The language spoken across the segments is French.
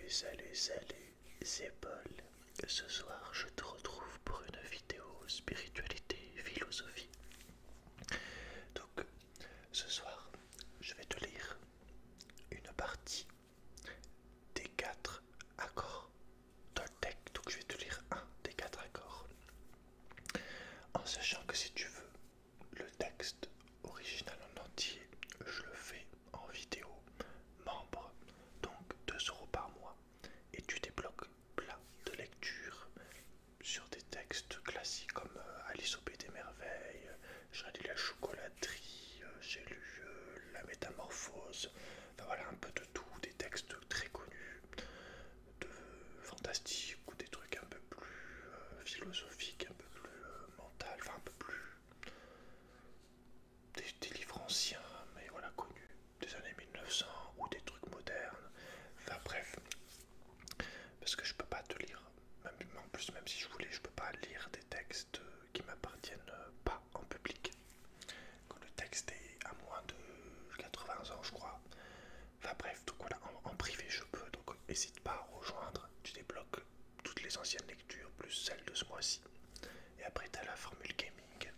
Salut, c'est Paul. Ce soir, je te retrouve pour une vidéo spiritualité, philosophie. Donc, ce soir, je vais te lire une partie des 4 accords Toltec. Donc, je vais te lire un des 4 accords. En sachant que si tu veux le texte original en entier, je le fais en vidéo membre, donc 2 € par mois. Et tu débloques plein de lectures sur des textes classiques comme Alice au Pays des Merveilles, j'ai lu La Chocolaterie, j'ai lu La Métamorphose, enfin voilà un peu de tout, des textes très connus, de fantastique ou des trucs un peu plus philosophiques, un peu plus mental, enfin un peu plus des livres anciens, mais voilà connus, des années 1900 ou des trucs modernes, enfin bref, parce que je peux pas te lire, en plus même si je voulais, je peux pas lire des textes qui m'appartiennent pas en public. Quand le texte est à moins de 80 ans je crois. Enfin bref, donc voilà, en privé je peux, donc n'hésite pas à rejoindre, tu débloques toutes les anciennes lectures plus celles de ce mois-ci. Et après tu as la formule gaming,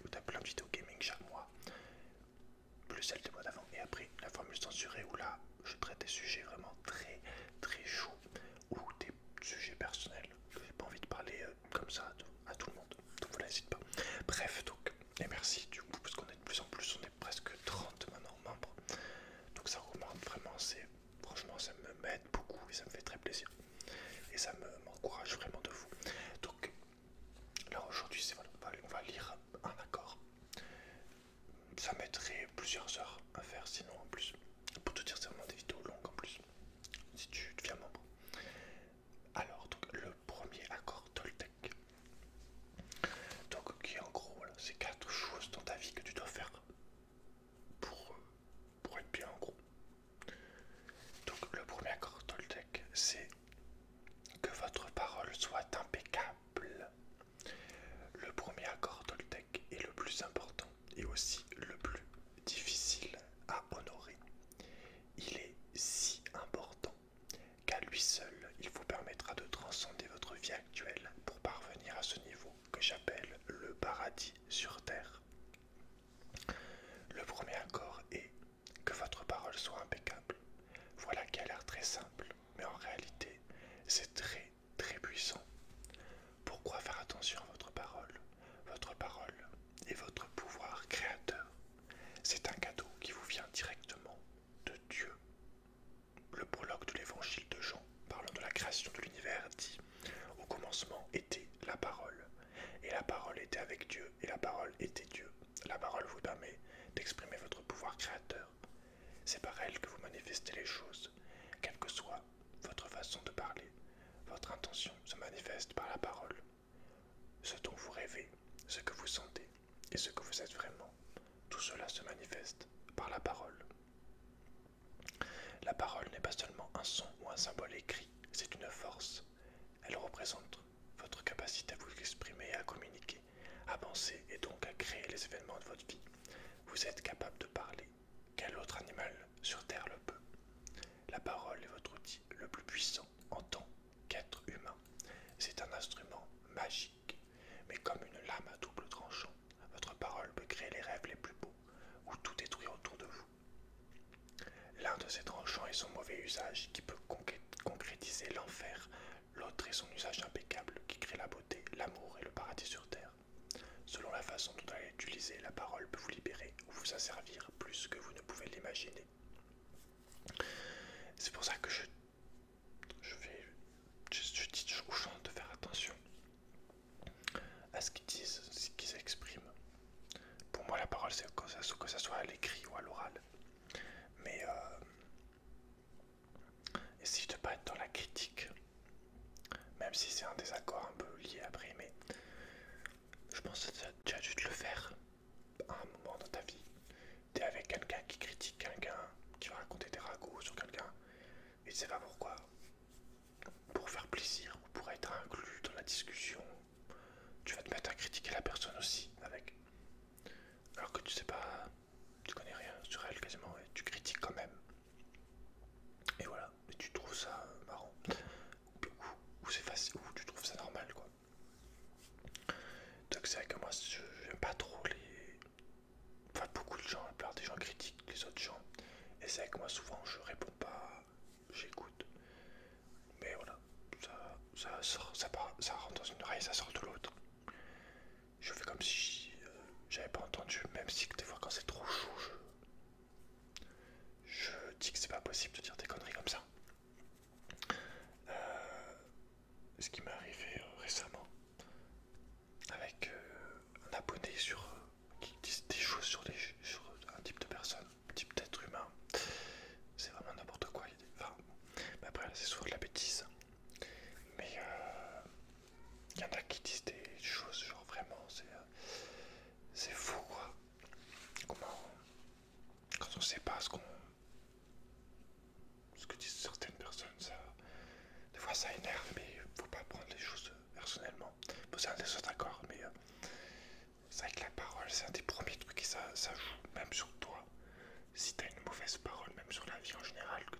où tu as plein de vidéos gaming chaque mois, plus celle des mois d'avant. Et après la formule censurée, où là je traite des sujets vraiment très très chauds, ou des sujets personnels que j'ai pas envie de parler comme ça à tout le monde. Donc voilà, n'hésite pas. Bref, donc, et merci du coup, parce qu'on est de plus en plus, on est presque 30 maintenant membres. Donc ça augmente vraiment, franchement ça m'aide beaucoup et ça me fait très plaisir. Et ça m'encourage vraiment de vous. Donc là aujourd'hui, voilà, on va lire un accord. Ça mettrait plusieurs heures à faire sinon en plus. Pour te dire, c'est vraiment des vidéos longues en plus, si tu deviens membre. Alors, donc le premier accord Toltec. Donc qui en gros, voilà, c'est 4 choses dans ta vie que tu dois faire pour être bien en gros. Donc le premier accord Toltec, c'est que votre parole soit impeccable. Le premier accord Toltec est le plus important et aussi le plus difficile à honorer. Il est si important qu'à lui seul, il vous permettra de transcender votre vie actuelle pour parvenir à ce niveau que j'appelle le paradis sur terre. Le premier accord est que votre parole soit impeccable. Voilà qui a l'air très simple, mais en réalité, c'est très très puissant. Pourquoi faire attention à votre parole? Votre parole est votre pouvoir créateur. C'est un cadeau qui vous vient directement de Dieu. Le prologue de l'évangile de Jean, parlant de la création de l'univers, dit: au commencement était la parole, et la parole était avec Dieu, et la parole était Dieu. La parole vous permet d'exprimer votre pouvoir créateur. C'est par elle que vous manifestez les choses, quelle que soit votre façon de parler. Votre intention se manifeste par la parole. Ce dont vous rêvez, ce que vous sentez et ce que vous êtes vraiment, tout cela se manifeste par la parole. La parole n'est pas seulement un son ou un symbole écrit, c'est une force. Elle représente votre capacité à vous exprimer et à communiquer, à penser et donc à créer les événements de votre vie. Vous êtes capable de parler. Quel autre animal sur Terre le peut? La parole est votre outil le plus puissant en tant qu'être humain. C'est un instrument magique, mais comme une lame à double tranchant, votre parole peut créer les rêves les plus beaux ou tout détruire autour de vous. L'un de ces tranchants est son mauvais usage qui peut concrétiser l'enfer, l'autre est son usage impeccable qui crée la beauté, l'amour et le paradis sur terre. Selon la façon dont elle est utilisée, la parole peut vous libérer ou vous asservir plus que vous ne pouvez l'imaginer. C'est pour ça que je dis aux gens de faire attention à ce qu'ils disent, ce qu'ils expriment. Pour moi, la parole, c'est que ça soit à l'écrit ou à l'oral. Mais essaye de pas être dans la critique, même si c'est un désaccord un peu lié après. Mais je pense que tu as dû te le faire à un moment dans ta vie. T'es avec quelqu'un qui critique quelqu'un, qui va raconter des ragots sur quelqu'un, et tu sais pas pourquoi. Pour faire plaisir ou pour être inclus dans la discussion, tu vas te mettre à critiquer la personne aussi avec. Alors que tu sais pas, tu connais rien sur elle quasiment, et tu critiques quand même. Et voilà, et tu trouves ça marrant. la plupart des gens critiquent les autres gens. Et c'est vrai que moi souvent je réponds pas, j'écoute. Mais voilà, ça sort, ça rentre dans une oreille, ça sort de l'autre. Je fais comme si j'avais pas entendu, même si des fois quand c'est trop chaud, je dis que c'est pas possible de dire des conneries comme ça. Ce qui m'est arrivé récemment avec un abonné qui dit des choses sur un type de personne, un type d'être humain. C'est vraiment n'importe quoi. Enfin, mais après, c'est souvent de la bêtise. Mais il y en a qui disent des choses, genre vraiment, c'est fou quoi. Comment, quand on sait pas ce que disent certaines personnes, des fois ça énerve, mais faut pas prendre les choses personnellement. Bon, c'est un désaccord, mais c'est vrai que la parole, c'est un des premiers trucs et ça joue même sur toi. Si t'as une mauvaise parole, même sur la vie en général, que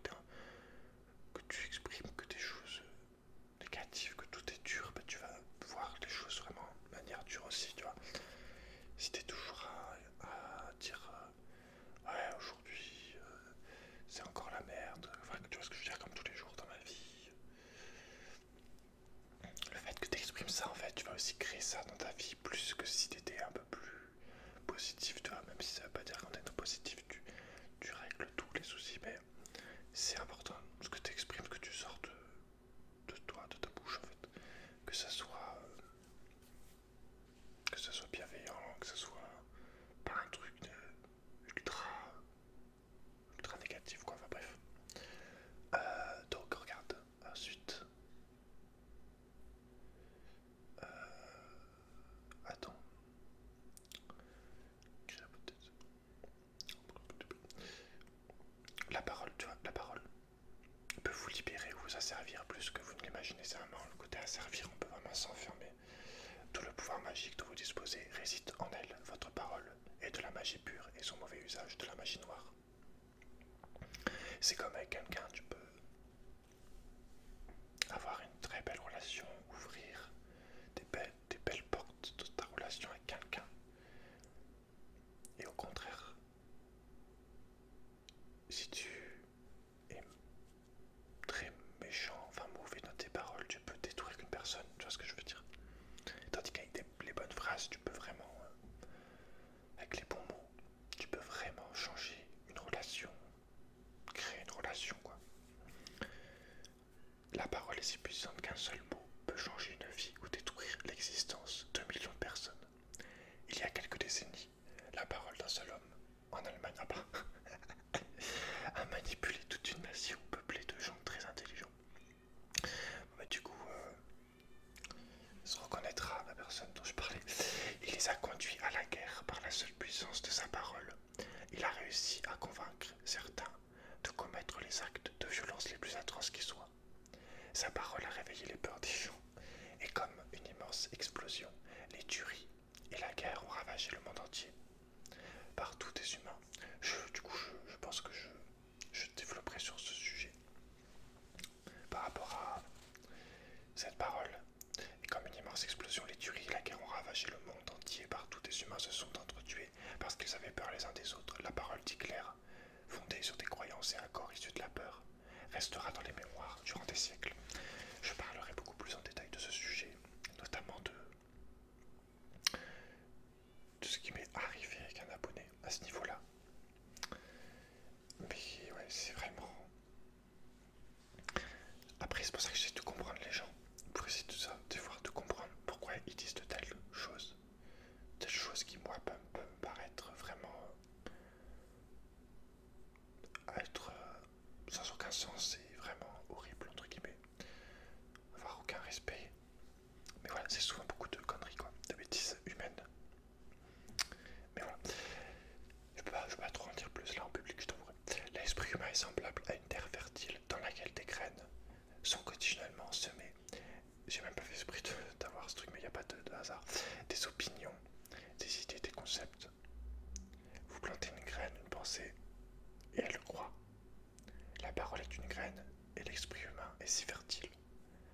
tu exprimes que des choses négatives, que tout est dur, bah, tu vas voir les choses vraiment de manière dure aussi, tu vois. Si t'es toujours à dire ouais, aujourd'hui c'est encore la merde, enfin, tu vois ce que je veux dire, comme tous les jours dans ma vie. Le fait que tu exprimes ça, en fait, tu vas aussi créer ça dans ta vie, plus que si tu étais un peu plus positif, tu vois, même si ça veut pas dire qu'en étant positif, tu règles tous les soucis, mais c'est important ce que tu exprimes, ce que tu sors de toi, de ta bouche, en fait. Que ça soit bienveillant, que ça soit pas un truc ultra négatif, quoi, enfin bref. Donc, regarde, ensuite. Attends. La parole, tu vois, la parole peut vous libérer ou vous asservir plus que vous ne l'imaginez. C'est vraiment le côté asservir, on peut vraiment s'enfermer. Tout le pouvoir magique dont vous disposez réside en elle. Votre parole est de la magie pure et son mauvais usage de la magie noire. C'est comme avec quelqu'un, tu peux avoir une très belle relation, ouvrir des belles portes de ta relation avec quelqu'un. Et au contraire, si tu es très méchant, enfin mauvais dans tes paroles, tu peux détruire une personne, tu vois ce que je veux dire. Tandis qu'avec les bonnes phrases, tu peux vraiment, avec les bons mots, tu peux vraiment changer une relation, créer une relation quoi. La parole est si puissante qu'un seul mot peut changer une vie ou détruire l'existence de millions de personnes. Il y a quelques décennies, la parole d'un seul homme, en Allemagne, a manipulé toute une nation peuplée de gens très intelligents. Bah, du coup, se reconnaîtra la personne dont je parlais. Il les a conduits à la guerre par la seule puissance de sa parole. Il a réussi à convaincre certains de commettre les actes de violence les plus atroces qui soient. Sa parole a réveillé les peurs des gens, et comme une immense explosion, les tueries et la guerre ont ravagé le monde entier. Partout des humains. Je pense que je développerai sur ce sujet par rapport à cette parole. Et comme une immense explosion, les tueries et la guerre ont ravagé le monde entier. Partout des humains se sont entretués parce qu'ils avaient peur les uns des autres. La parole d'Hitler, fondée sur des croyances et accords issus de la peur, restera dans les mémoires durant des siècles. Je parlerai beaucoup plus en détail de ce sujet, notamment de ce qui m'est arrivé avec un abonné à ce niveau-là. Mais ouais, c'est vraiment... Après, c'est pour ça que j'essaie de comprendre les gens. Pour essayer de voir, de comprendre pourquoi ils disent de telles choses. Telles choses qui, moi, peuvent me paraître vraiment... être sans aucun sens et vraiment horrible, entre guillemets. Avoir aucun respect. Mais voilà, c'est souvent beaucoup de conneries, quoi. De bêtises humaines. Mais voilà. Je peux pas trop en dire plus là en public, je t'avouerai. L'esprit humain est semblable à une terre fertile dans laquelle des graines sont continuellement semées. J'ai même pas fait esprit d'avoir ce truc, mais il n'y a pas de hasard. Des opinions, des idées, des concepts. Vous plantez une graine, une pensée, et elle croît. La parole est une graine, et l'esprit humain est si fertile.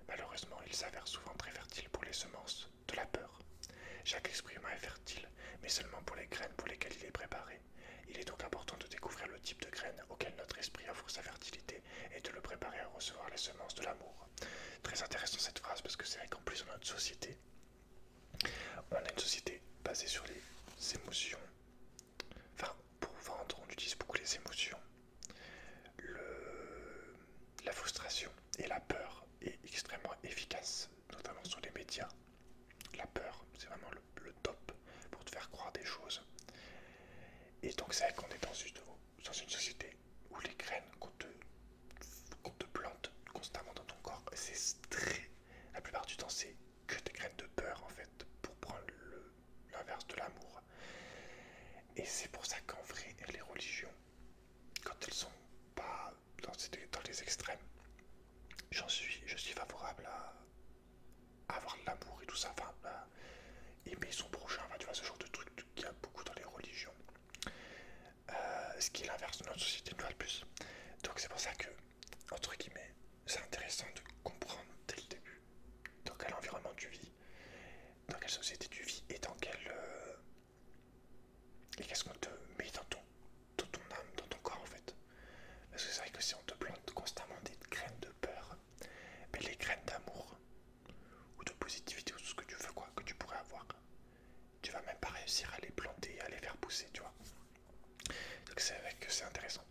Malheureusement, il s'avère souvent très fertile pour les semences de la peur. Chaque esprit humain est fertile, mais seulement pour les graines pour lesquelles il est préparé. Il est donc important de découvrir le type de graine auquel notre esprit offre sa fertilité et de le préparer à recevoir les semences de l'amour. Très intéressant cette phrase parce que c'est vrai qu'en plus dans notre société, on a une société basée sur les émotions. Enfin, pour vendre, on utilise beaucoup les émotions. La frustration et la peur est extrêmement efficace, notamment sur les médias. La peur, c'est vraiment le top pour te faire croire des choses. Et donc c'est vrai qu'on est dans une société où les graines qu'on te plante constamment dans ton corps, la plupart du temps c'est que des graines de peur en fait, pour prendre l'inverse de l'amour. Et c'est pour ça qu'en vrai, les religions, quand elles sont pas dans les extrêmes, je suis favorable à avoir de l'amour et tout ça, enfin, à aimer son prochain, enfin, tu vois, ce genre de truc qu'il y a beaucoup dans les religions. Ce qui est l'inverse de notre société une fois de plus. Donc c'est pour ça que, entre guillemets, c'est intéressant de comprendre dès le début dans quel environnement tu vis, dans quelle société tu vis et dans quel... et qu'est-ce qu'on te met dans ton âme, dans ton corps en fait. Parce que c'est vrai que si on te plante constamment des graines de peur, mais les graines d'amour ou de positivité ou tout ce que tu veux quoi, que tu pourrais avoir, tu vas même pas réussir à les planter, à les faire pousser, tu vois. Donc c'est vrai que c'est intéressant.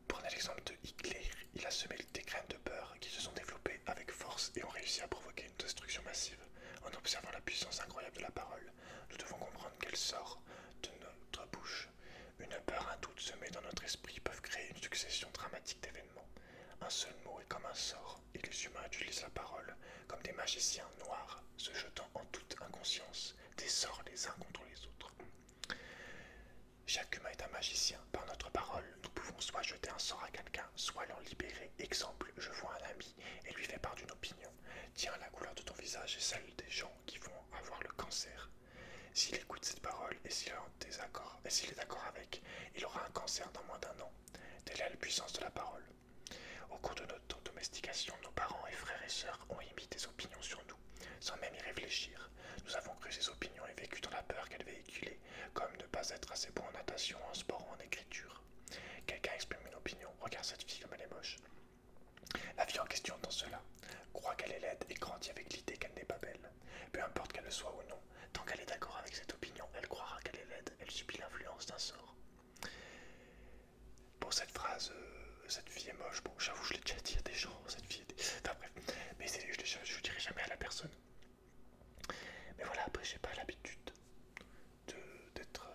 Prenez l'exemple de Hitler, il a semé des graines de peur qui se sont développées avec force et ont réussi à provoquer une destruction massive. En observant la puissance incroyable de la parole, nous devons comprendre qu'elle sort de notre bouche. Une peur, un doute semé dans notre esprit peuvent créer une succession dramatique d'événements. Un seul mot est comme un sort, et les humains utilisent la parole comme des magiciens noirs, se jetant en toute inconscience des sorts les uns contre les autres. Chaque humain est un magicien. Par notre parole, nous pouvons soit jeter un sort à quelqu'un, soit l'en libérer. Exemple, je vois un ami et lui fais part d'une opinion. Tiens, la couleur de ton visage est celle des gens qui vont avoir le cancer. S'il écoute cette parole et s'il est d'accord avec, il aura un cancer dans moins d'un an. Telle est la puissance de la parole. Au cours de notre domestication, nos parents et frères et sœurs ont émis des opinions sur nous, sans même y réfléchir. Nous avons cru ces opinions et vécu dans la peur qu'elles véhiculaient, comme ne pas être assez bon en natation, en sport ou en écriture. Quelqu'un exprime une opinion, regarde cette fille comme elle est moche. La fille en question entend cela, croit qu'elle est laide et grandit avec l'idée qu'elle n'est pas belle. Peu importe qu'elle le soit ou non, tant qu'elle est d'accord avec cette opinion, elle croira qu'elle est laide, elle subit l'influence d'un sort. Pour cette phrase, cette fille est moche, bon j'avoue je l'ai déjà dit à des gens, cette fille est... Enfin bref, mais je le dirai jamais à la personne. Mais voilà, après j'ai pas l'habitude d'être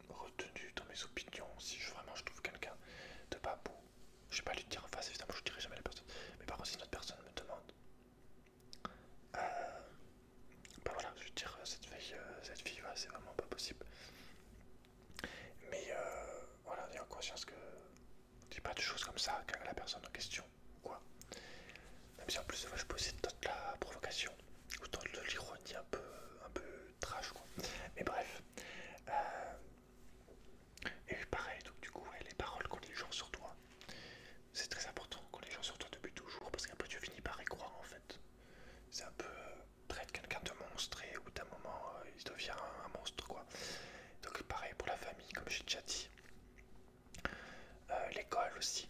retenu dans mes opinions. Si vraiment je trouve quelqu'un de pas beau, je vais pas lui dire en face, évidemment je dirai jamais à la personne. Mais par contre si une autre personne me demande, bah voilà, je vais dire cette fille ouais, c'est vraiment pas possible. Mais voilà, ayant conscience que je dis pas de choses comme ça à la personne en question, quoi. Même si en plus je peux essayer de la provocation ou de l'ironie un peu trash quoi. Mais bref. Et pareil, donc du coup, ouais, les paroles qu'ont les gens sur toi, c'est très important qu'ont les gens sur toi depuis toujours, parce qu'après tu finis par y croire en fait. C'est un peu traite quelqu'un de monstre et au bout d'un moment il devient un monstre quoi. Donc pareil pour la famille, comme j'ai déjà dit. L'école aussi.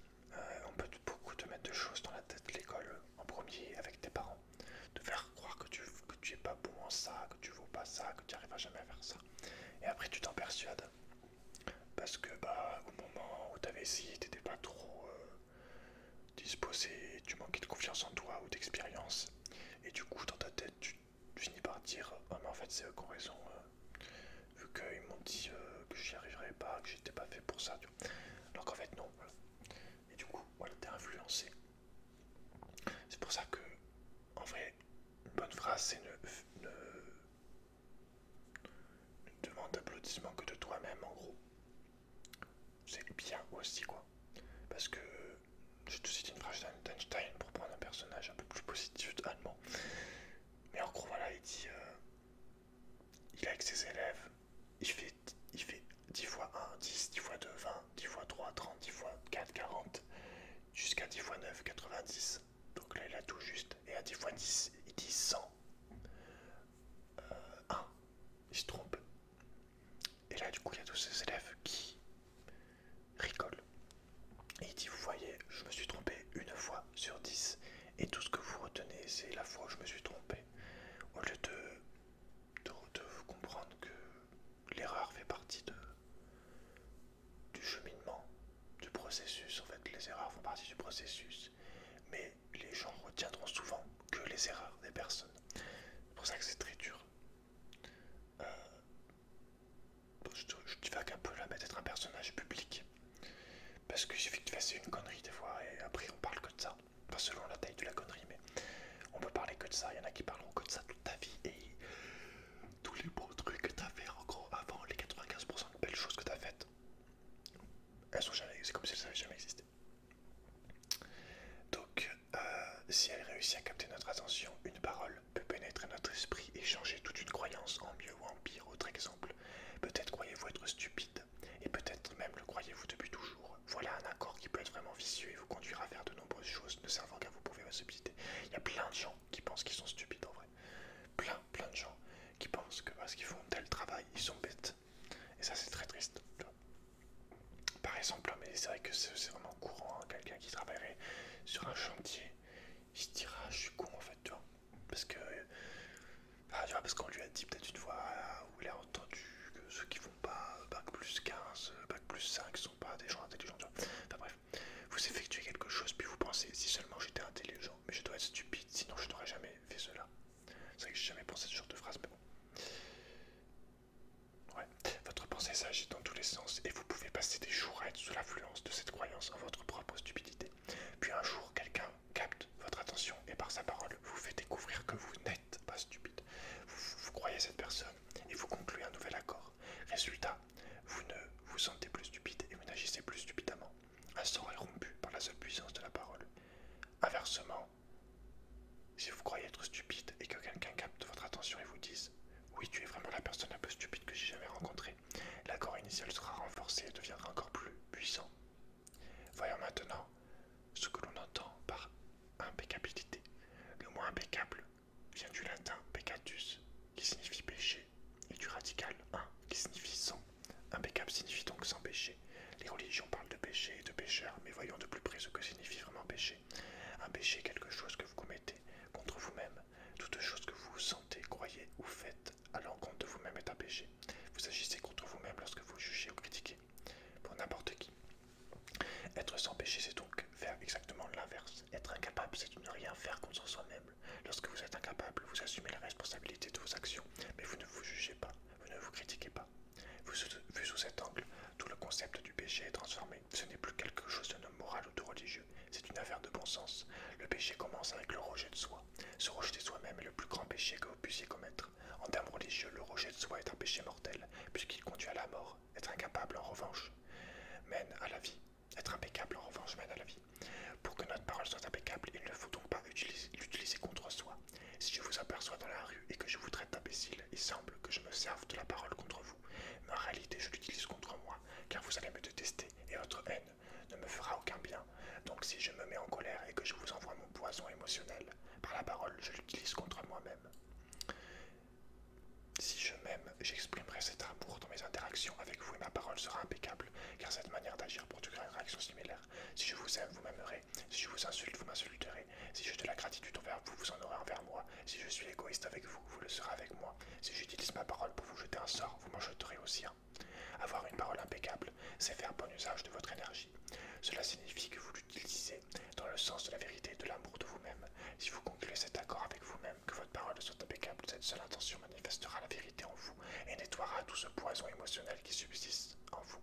On peut beaucoup te mettre de choses dans la tête. L'école en premier avec tes parents. De faire croire que tu es pas bon en ça, que tu vaux pas ça, que tu n'arriveras jamais à faire ça. Et après tu t'en persuades. Parce que bah au moment où tu avais essayé, t'étais pas trop disposé, tu manquais de confiance en toi ou d'expérience. Et du coup dans ta tête tu finis par dire oh mais en fait c'est eux qui ont raison. Vu qu'ils m'ont dit que j'y arriverais pas, que j'étais pas fait pour ça. Tu vois. Alors qu'en fait non. Voilà. Et du coup, voilà, t'es influencé. C'est pour ça que, en vrai, une bonne phrase, c'est ne demande d'applaudissements que de toi-même, en gros. C'est bien aussi, quoi. Parce que, je te cite une phrase d'Einstein pour prendre un personnage un peu plus positif allemand. Mais en gros, voilà, il dit, il est avec ses élèves, il fait 10 fois 1, 10, 10 fois 2, 20, 10 fois 3, 30, 10 fois 4, 40, jusqu'à 10 fois 9, 90. Donc là, il a tout juste. Et à 10 fois 10, il dit 100. 1. Il se trompe. Et là, du coup, réaliser la fois où je me suis trompé, au lieu de comprendre que l'erreur fait partie du cheminement, du processus. En fait, les erreurs font partie du processus, mais les gens retiendront souvent que les erreurs des personnes. C'est pour ça que c'est très dur. Euh, je divague un peu là, mais d'être un personnage public. Parce qu'il suffit que tu fasses une connerie des fois, et après on parle que de ça. Pas selon la taille de la connerie, mais on peut parler que de ça. Il y en a qui parleront que de ça toute ta vie, et tous les bons trucs que tu as fait, en gros, avant les 95% de belles choses que tu as faites, elles sont jamais, c'est comme si elles n'avaient jamais existé. Donc, si elle réussit à capter notre attention, une parole peut pénétrer notre esprit et changer toute une croyance en mieux ou en pire. Autre exemple, peut-être croyez-vous être stupide, et peut-être même le croyez-vous depuis toujours. Voilà un accord qui peut être vraiment vicieux et vous conduire à faire de nombreuses choses ne servant qu'à vous prouver votre stupidité. Il y a plein de gens qui pensent qu'ils sont stupides en vrai. Plein de gens qui pensent que parce qu'ils font tel travail, ils sont bêtes. Et ça, c'est très triste. Par exemple, mais c'est vrai que c'est vraiment courant, hein, quelqu'un qui travaillerait sur un chantier, il se dira je suis con en fait, tu vois. Parce que parce qu'on lui a dit peut-être une fois, où il a entendu que ceux qui font pas bac plus 15, bac plus 5 sont pas des gens intelligents, tu vois. Enfin bref, vous effectuez quelque chose puis vous pensez si seulement j'étais intelligent, mais je dois être stupide, sinon je n'aurais jamais fait cela. C'est vrai que j'ai jamais pensé à ce genre de phrase, mais bon. Ouais. Votre pensée s'agit dans tous les sens et vous pouvez passer des jours à être sous l'influence de cette croyance en votre propre stupidité. Puis un jour, quelqu'un capte votre attention et par sa parole vous fait découvrir que vous n'êtes pas stupide. Vous croyez cette personne et vous concluez un nouvel accord. Résultat, vous ne vous sentez plus stupide et vous n'agissez plus stupidement. Un sort est rompu par la seule puissance de la parole. Inversement, si vous croyez être stupide et que quelqu'un capte votre attention et vous dise oui, tu es vraiment la personne la plus stupide que j'ai jamais rencontrée, l'accord initial sera renforcé et deviendra encore plus puissant. Voyons maintenant ce que l'on entend par impeccabilité. Le mot impeccable vient du latin peccatus, qui signifie péché, et du radical un, qui signifie sans. Impeccable signifie donc sans péché. Les religions parlent de péché et de pécheur, mais voyons de plus près ce que signifie vraiment péché. Un péché est quelque chose que vous commettez contre vous-même. Toute chose que vous sentez, croyez ou faites à l'encontre de vous-même est un péché. Vous agissez contre vous-même lorsque vous jugez ou critiquez. Pour n'importe qui. Être sans péché, c'est donc faire exactement l'inverse. Être incapable, c'est de ne rien faire contre soi-même. Lorsque vous êtes incapable, vous assumez la responsabilité de vos actions, mais vous ne vous jugez pas, vous ne vous critiquez pas. Vu sous cet angle, tout le concept du péché est transformé. Ce n'est plus quelque chose de moral ou de religieux, c'est une affaire de bon sens. Le péché commence avec le rejet de soi. Se rejeter soi-même est le plus grand péché que vous puissiez commettre. En termes religieux, le rejet de soi est un péché mortel, puisqu'il conduit à la mort. Être incapable, en revanche, mène à la vie. Être impeccable, en revanche, mène à la vie. Pour que notre parole soit impeccable, il ne faut donc pas l'utiliser contre soi. Si je vous aperçois dans la rue et que je vous traite d'imbécile, il semble que je me serve de la parole contre vous. Mais en réalité, je l'utilise contre moi, car vous allez me détester et votre haine ne me fera aucun bien. Donc si je me mets en colère et que je vous envoie mon poison émotionnel, par la parole, je l'utilise contre moi-même. Si je m'aime, j'exprimerai cet amour dans mes interactions avec vous et ma parole sera impeccable, car cette manière d'agir produira une réaction similaire. Si je vous aime, vous m'aimerez. Si je vous insulte, vous m'insulterez. Si j'ai de la gratitude envers vous, vous en aurez envers moi. Si je suis égoïste avec vous, vous le serez avec moi. Si j'utilise ma parole pour vous jeter un sort, vous m'en jeterez aussi un. Avoir une parole impeccable, c'est faire bon usage de votre énergie. Cela signifie que vous l'utilisez dans le sens de la vérité et de l'amour de vous-même. Si vous concluez cet accord avec vous-même, que votre parole soit impeccable, cette seule intention manifestera la vérité en vous et nettoiera tout ce poison émotionnel qui subsiste en vous.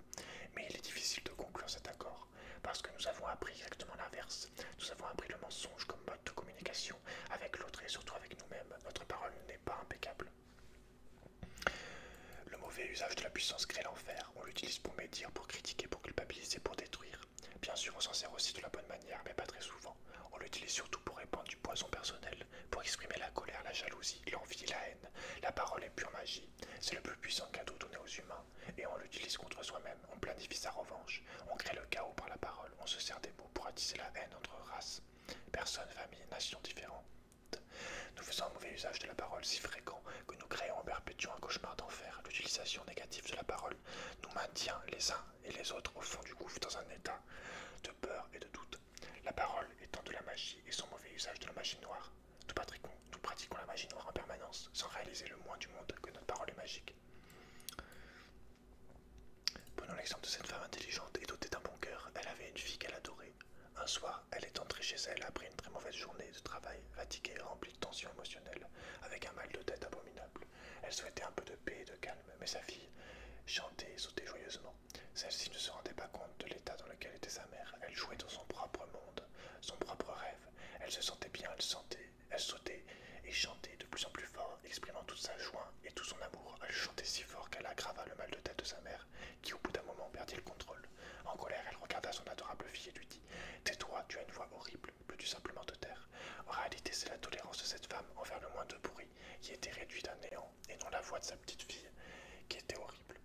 Mais il est difficile de conclure cet accord, parce que nous avons appris exactement l'inverse. Nous avons appris le mensonge comme mode de communication avec l'autre et surtout avec nous-mêmes. Notre parole n'est pas impeccable. Le mauvais usage de la puissance crée l'enfer. On l'utilise pour médire, pour critiquer, pour culpabiliser, pour détruire. Bien sûr, on s'en sert aussi de la bonne manière, mais pas très souvent. On l'utilise surtout pour répandre du poison personnel, pour exprimer la colère, la jalousie, l'envie, la haine. La parole est pure magie. C'est le plus puissant cadeau donné aux humains, et on l'utilise contre soi-même. On planifie sa revanche. On crée le chaos par la parole. On se sert des mots pour attiser la haine entre races, personnes, familles, nations différentes. Nous faisons un mauvais usage de la parole si fréquent que nous créons en perpétuant un cauchemar d'enfer. L'utilisation négative de la parole nous maintient les uns et les autres au fond du gouffre dans un état de peur et de doute. La parole étant de la magie et son mauvais usage de la magie noire. Tout nous pratiquons la magie noire en permanence, sans réaliser le moins du monde que notre parole est magique. Prenons l'exemple de cette femme intelligente et dotée d'un bon cœur. Elle avait une fille qu'elle adorait. Un soir, elle est entrée chez elle après une très mauvaise journée de travail, fatiguée et remplie de tensions émotionnelles, avec un mal de tête abominable. Elle souhaitait un peu de paix et de calme, mais sa fille chantait et sautait joyeusement. Celle-ci ne se rendait pas compte de l'état dans lequel était sa mère. Elle jouait dans son propre monde, son propre rêve. Elle se sentait bien, elle sautait et chantait de plus en plus fort, exprimant toute sa joie et tout son amour. Elle chantait si fort qu'elle aggrava le mal de tête de sa mère, qui au bout d'un moment perdit le contrôle. En colère, elle regarda son adorable fille et lui dit « Tais-toi, tu as une voix horrible, peux-tu simplement te taire ?» En réalité, c'est la tolérance de cette femme envers le moindre bruit qui était réduite à néant, et non la voix de sa petite fille qui était horrible.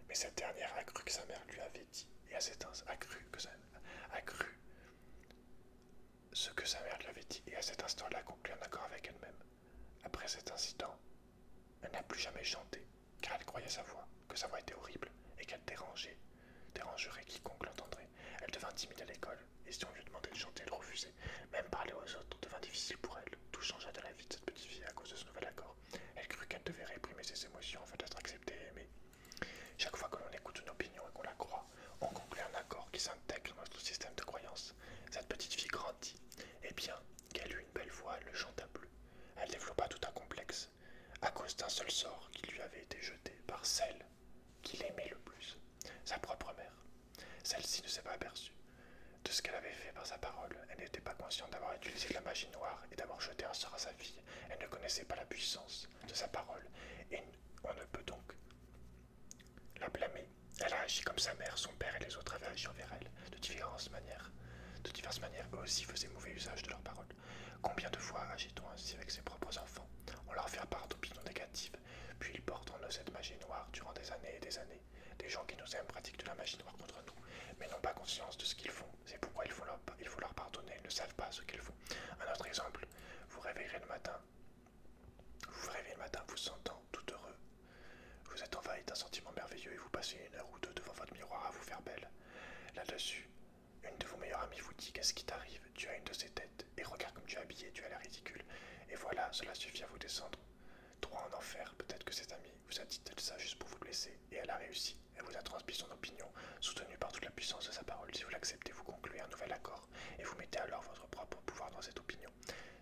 Mais cette dernière a cru que sa mère lui avait dit, et à cet instant a cru ce que sa mère lui avait dit, et à cet instant-là a conclu un accord avec elle-même. Après cet incident, elle n'a plus jamais chanté, car elle croyait que sa voix était horrible, et qu'elle dérangerait quiconque l'entendrait. Elle devint timide à l'école, et si on lui demandait de chanter, elle refusait. Même parler aux autres devint difficile pour elle. Tout changea de la vie de cette petite fille à cause de ce nouvel accord. Elle crut qu'elle devait réprimer ses émotions afin d'être acceptée et aimée. Chaque fois que l'on écoute une opinion et qu'on la croit, on conclut un accord qui s'intègre dans notre système de croyance. Cette petite fille grandit, et bien qu'elle eut une belle voix, elle ne chanta plus. Elle développa tout un complexe, à cause d'un seul sort qui lui avait été jeté par celle qu'il aimait le plus, sa propre mère. Celle-ci ne s'est pas aperçue de ce qu'elle avait fait par sa parole. Elle n'était pas consciente d'avoir utilisé de la magie noire et d'avoir jeté un sort à sa fille. Elle ne connaissait pas la puissance de sa parole, et on ne peut donc la blâmer. Elle a agi comme sa mère, son père et les autres avaient agi envers elle, de diverses manières. Eux aussi faisaient mauvais usage de leurs paroles. Combien de fois agit-on ainsi avec ses propres enfants? On leur fait part d'opinions négatives, puis ils portent en eux cette magie noire durant des années et des années. Des gens qui nous aiment pratiquent de la magie noire contre nous, mais n'ont pas conscience de ce qu'ils font. C'est pourquoi il faut leur pardonner, ils ne savent pas ce qu'ils font. Un autre exemple, vous vous réveillez le matin, vous sentant tout heureux. Vous êtes envahi d'un sentiment merveilleux et vous passez une heure ou deux devant votre miroir à vous faire belle. Là-dessus, une de vos meilleures amies vous dit qu'est-ce qui t'arrive, tu as une de ces têtes, et regarde comme tu es habillée, tu as l'air ridicule. Et voilà, cela suffit à vous descendre droit en enfer. Peut-être que cette amie vous a dit ça juste pour vous blesser, et elle a réussi. Elle vous a transmis son opinion, soutenue par toute la puissance de sa parole. Si vous l'acceptez, vous concluez un nouvel accord, et vous mettez alors votre propre pouvoir dans cette opinion.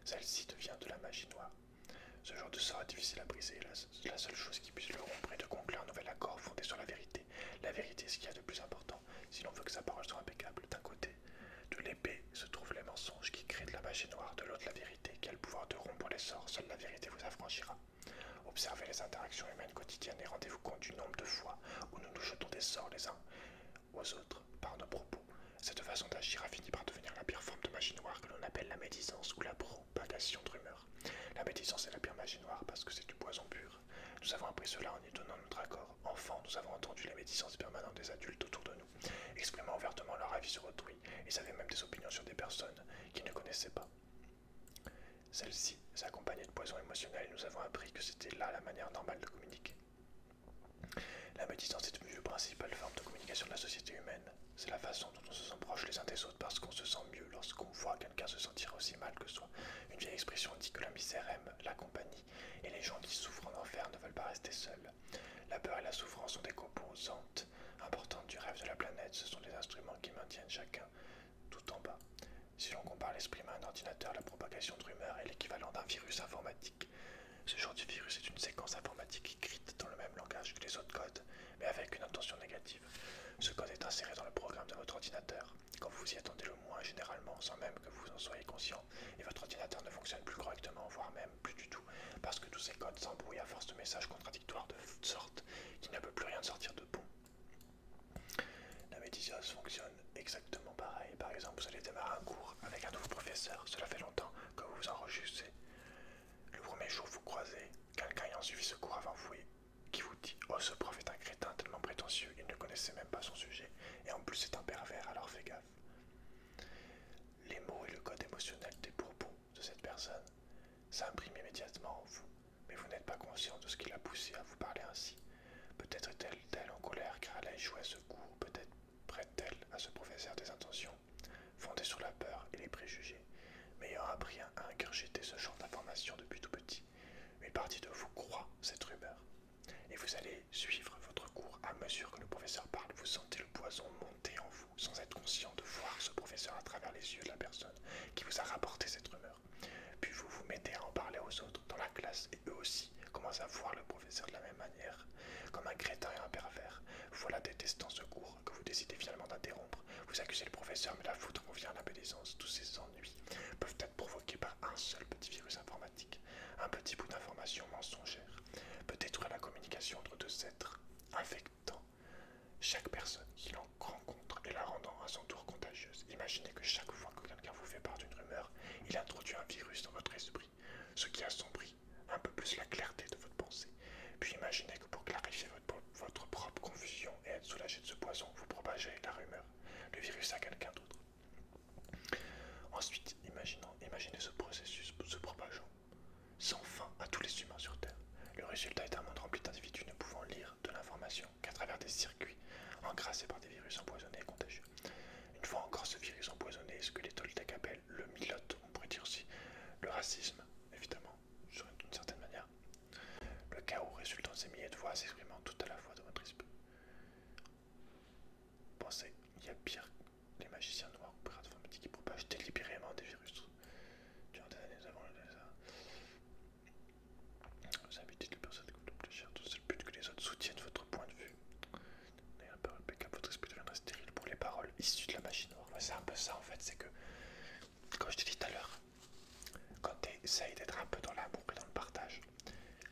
Celle-ci devient de la magie noire. Ce genre de sort est difficile à briser. La seule chose qui puisse le rompre est de conclure un nouvel accord fondé sur la vérité. La vérité est ce qu'il y a de plus important, si l'on veut que sa parole soit impeccable. D'un côté de l'épée se trouvent les mensonges qui créent de la magie noire, de l'autre la vérité qui a le pouvoir de rompre les sorts. Seule la vérité vous affranchira. Observez les interactions humaines quotidiennes et rendez-vous compte du nombre de fois où nous nous jetons des sorts les uns aux autres par nos propos. Cette façon d'agir a fini par devenir la pire forme de magie noire que l'on appelle la médisance ou la propagation de rumeurs. La médisance est la pire magie noire parce que c'est du poison pur. Nous avons appris cela en y donnant notre accord. Enfant, nous avons entendu les médisances permanentes des adultes autour de nous, exprimant ouvertement leur avis sur autrui. Ils avaient même des opinions sur des personnes qu'ils ne connaissaient pas. Celle-ci s'accompagnait de poison émotionnel et nous avons appris que c'était là la manière normale de communiquer. La médisance est devenue la principale forme de communication de la société humaine. C'est la façon dont on se sent proche les uns des autres parce qu'on se sent mieux lorsqu'on voit quelqu'un se sentir aussi mal que soi. Une vieille expression dit que la misère aime la compagnie et les gens qui souffrent en enfer ne veulent pas rester seuls. La peur et la souffrance sont des composantes importantes du rêve de la planète. Ce sont les instruments qui maintiennent chacun tout en bas. Si l'on compare l'esprit humain à un ordinateur, la propagation de rumeurs est l'équivalent d'un virus informatique. Ce genre de virus est une séquence informatique écrite dans le même langage que les autres codes, mais avec une intention négative. Ce code est inséré dans le programme de votre ordinateur, quand vous y attendez le moins généralement, sans même que vous en soyez conscient, et votre ordinateur ne fonctionne plus correctement, voire même plus du tout, parce que tous ces codes s'embrouillent à force de messages contradictoires de sorte qu'il ne peut plus rien sortir de bon. La médisance fonctionne exactement pareil. Par exemple, vous allez démarrer un cours avec un nouveau professeur, cela fait longtemps que vous vous enregistrez. Le premier jour, vous croisez quelqu'un ayant suivi ce cours avant vous qui vous dit « Oh, ce prof est un crétin tellement prétentieux, il ne connaissait même pas son sujet, et en plus c'est un pervers, alors fais gaffe. » Les mots et le code émotionnel des propos de cette personne s'impriment immédiatement en vous, mais vous n'êtes pas conscient de ce qui l'a poussé à vous parler ainsi. Peut-être est-elle en colère car elle a échoué à ce cours, peut-être prête-t-elle à ce professeur des intentions fondées sur la peur et les préjugés, mais ayant appris un ingurgité ce genre d'informations depuis tout petit. Une partie de vous croit cette rumeur. Et vous allez suivre votre cours à mesure que le professeur parle. Vous sentez le poison monter en vous, sans être conscient de voir ce professeur à travers les yeux de la personne qui vous a rapporté cette rumeur. Puis vous vous mettez à en parler aux autres dans la classe et eux aussi commencent à voir le professeur de la même manière, comme un crétin et un pervers. Voilà détestant ce cours que vous décidez finalement d'interrompre. Vous accusez le professeur mais la faute revient à la médisance. Tous ces ennuis peuvent être provoqués par un seul petit virus informatique. Un petit bout d'information mensongère peut détruire la communication entre deux êtres, infectant chaque personne qui l'en rencontre et la rendant à son tour contagieuse. Imaginez que chaque fois que quelqu'un vous fait part d'une rumeur, il introduit un virus dans votre esprit, ce qui assombrit un peu plus la clarté de votre pensée. Puis imaginez que pour clarifier votre propre confusion et être soulagé de ce poison, vous propagez la rumeur, le virus à quelqu'un d'autre. Ensuite, imaginez ce processus se propageant sans fin à tous les humains sur Terre. Le résultat est un monde rempli d'individus ne pouvant lire de l'information qu'à travers des circuits encrassés par des virus empoisonnés et contagieux. Une fois encore, ce virus empoisonné, ce que les Toltecs appellent le milote, on pourrait dire aussi le racisme, évidemment, d'une certaine manière. Le chaos résultant de ces milliers de voix s'exprimant tout à la fois dans votre esprit. Pensez, il y a pire, les magiciens noirs ou pirates informatiques qui propagent délibérément des virus. Durant des années avant le désert. Vous invitez les personnes qui vous le plus cher, tout c'est le but que les autres soutiennent votre point de vue. N'ayez la parole impeccable, votre esprit deviendra stérile pour les paroles issues de la magie noire. Ouais, c'est un peu ça en fait, c'est que, comme je te dis tout à l'heure, quand tu essayes d'être un peu dans l'amour et dans le partage,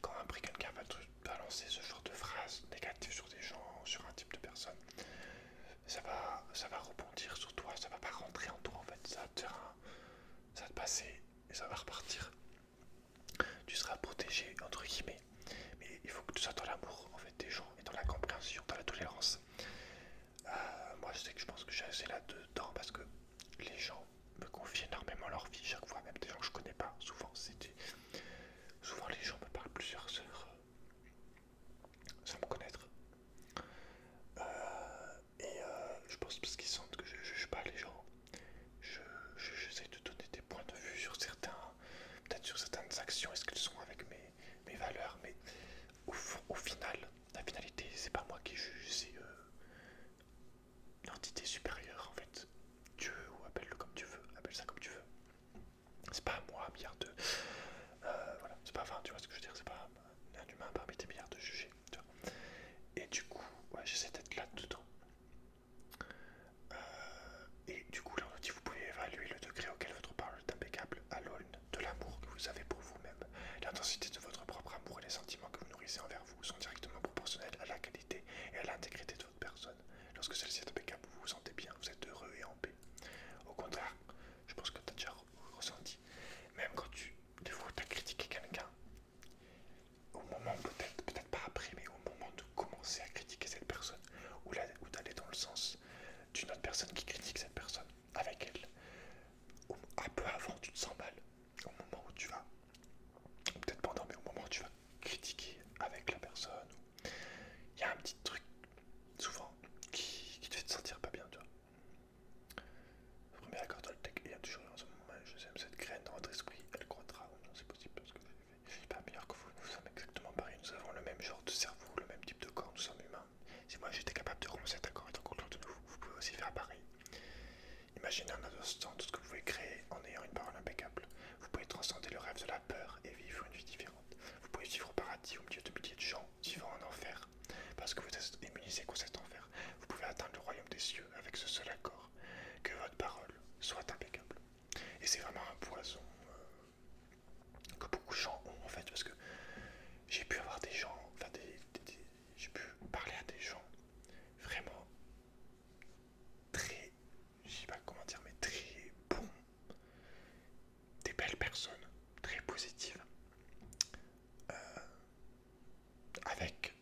quand après quelqu'un va te balancer ce genre de phrases négatives sur des gens, sur un type de personne, ça va rebondir sur toi, ça va pas rentrer en toi en fait, ça va te passer et ça va repartir. Tu seras protégé entre guillemets, mais il faut que tu sois dans l'amour en fait des gens et dans la compréhension, dans la tolérance. Moi je sais que je pense que j'ai assez là-dedans parce que les gens me confient énormément leur vie chaque fois, même des gens que je connais pas. Souvent les gens me parlent plusieurs heures sans me connaître. Je pense parce qu'ils sentent que je juge pas les gens. J'essaie de donner des points de vue sur peut-être sur certaines actions, est-ce qu'elles sont avec mes valeurs, mais au final, la finalité, c'est pas moi qui juge, c'est l'entité supérieure en fait. Dieu, ou appelle-le comme tu veux, appelle ça comme tu veux. C'est pas à moi, milliard de. Voilà, c'est pas, enfin, tu vois ce que je veux dire, c'est pas un humain parmi des milliards de juger. Tu vois. Et du coup, ouais, j'essaie d'être là-dedans. Et du coup, là, on nous dit vous pouvez évaluer le degré auquel votre parole est impeccable à l'aune de l'amour que vous avez pour vous-même. L'intensité de votre propre amour et les sentiments que vous nourrissez envers vous sont directement proportionnels à la qualité et à l'intégrité de votre personne. Lorsque celle-ci est impeccable, vous vous sentez bien, vous êtes heureux et en paix. Au contraire, je pense que tu as déjà ressenti, même quand des fois tu as critiqué quelqu'un, au moment peut-être pas après, mais au moment de commencer à critiquer cette personne, ou d'aller dans le sens d'une autre personne qui critique cette personne avec elle, un peu avant tu te sens mal, au moment où tu vas, peut-être pendant, mais au moment où tu vas critiquer avec la personne, il y a un petit truc souvent qui te fait te sentir pas bien, tu vois. Le premier accord Toltec, il y a toujours dans ce moment, je sème cette graine dans votre esprit, elle croîtra, ou non c'est possible parce que je suis pas meilleur que vous, nous sommes exactement pareils, nous avons le même genre de cerveau, le même type de corps, nous sommes humains. Si moi j'étais capable de rompre cet accord et d'en conclure de nouveau, vous pouvez aussi faire pareil. Imaginez un instant tout ce que vous pouvez créer en ayant une parole impeccable. Vous pouvez transcender le rêve de la peur et vivre une vie différente. Vous pouvez vivre au paradis au milieu de milliers de gens vivant en enfer, parce que vous êtes immunisé contre cet enfer. Vous pouvez atteindre le royaume des cieux avec ce seul accord, que votre parole soit impeccable. Et c'est vraiment un poison que beaucoup de gens ont en fait, parce que j'ai pu avoir des gens, enfin j'ai pu parler à des gens vraiment très, je sais pas comment dire, mais très bons, des belles personnes, très positives, avec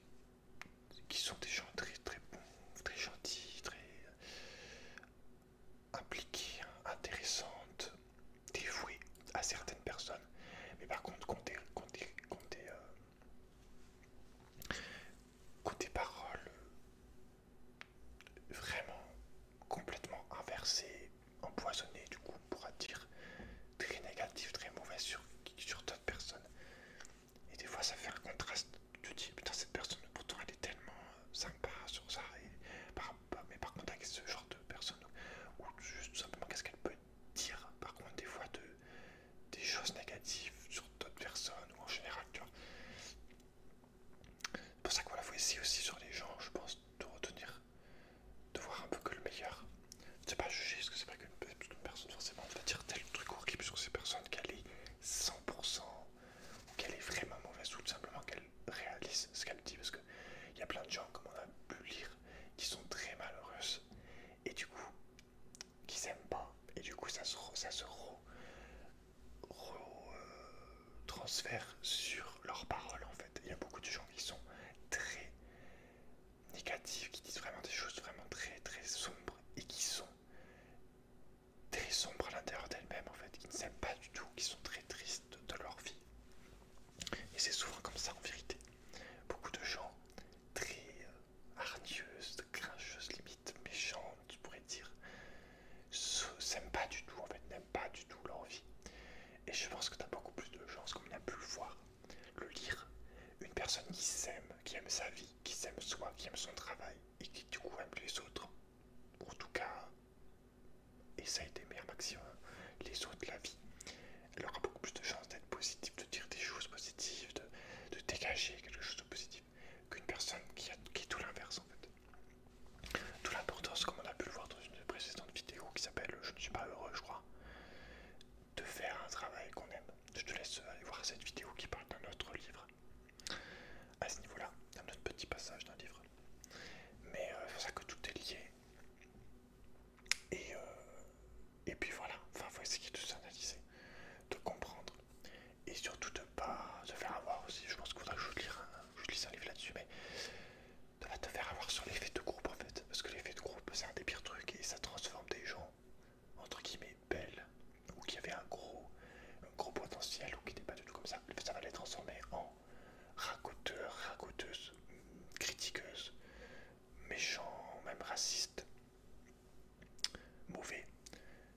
qui sont des gens très très bons, très gentils, très impliqués, intéressantes, dévoués à certaines personnes, mais par contre qu'ont des paroles vraiment complètement inversées, empoisonnées, du coup on pourra dire très négatives, très mauvaises essayer aussi sur les gens, je pense, de retenir, de voir un peu que le meilleur. C'est pas juger, parce que c'est pas qu'une personne forcément va dire tel truc horrible sur ces personnes, qu'elle est 100%, ou qu'elle est vraiment mauvaise, ou tout simplement qu'elle réalise ce qu'elle dit, parce qu'il y a plein de gens, comme on a pu lire, qui sont très malheureuses, et du coup, qui s'aiment pas, et du coup, ça se transfère sur leurs paroles, en fait. Il y a beaucoup de gens qui sont très négatifs, qui disent vraiment des choses vraiment très très sombres, et qui sont très sombres à l'intérieur d'elles-mêmes, en fait, qui ne s'aiment pas du tout, qui sont très tristes de leur vie. Et c'est souvent comme ça en vérité. Beaucoup de gens très hargneuses, grincheuses, limite méchantes, tu pourrais dire, s'aiment pas du tout, en fait, n'aiment pas du tout leur vie. Et je pense que tu as beaucoup plus de chance, comme on a pu le voir, le lire. Une personne qui s'aime, qui aime sa vie, qui s'aime soi, qui aime son travail, et qui du coup aime les autres. En tout cas, essaye d'aimer un maximum les autres, la vie. Elle aura beaucoup plus de chances d'être positive, de dire des choses positives, de dégager quelque chose de positif, qu'une personne qui est tout l'inverse en fait. D'où l'importance, comme on a pu le voir dans une précédente vidéo qui s'appelle Je ne suis pas heureux, je crois, de faire un travail qu'on aime. Je te laisse aller voir cette vidéo qui parle d'un autre livre. À ce niveau-là, un autre petit passage d'un livre. Mais c'est pour ça que tout est lié. Et puis voilà, enfin faut essayer de s'analyser, de comprendre. Et surtout de pas se faire avoir aussi. Je pense qu'il faudra que je lise un livre là-dessus, mais de pas te faire avoir sur l'effet de groupe en fait. Parce que l'effet de groupe c'est un des pires trucs et ça transforme des gens entre guillemets belles ou qui avaient un gros potentiel ou qui n'étaient pas du tout comme ça. Ça va les transformer en racoteurs, racoteuses, critiqueuses, méchants, même racistes, mauvais,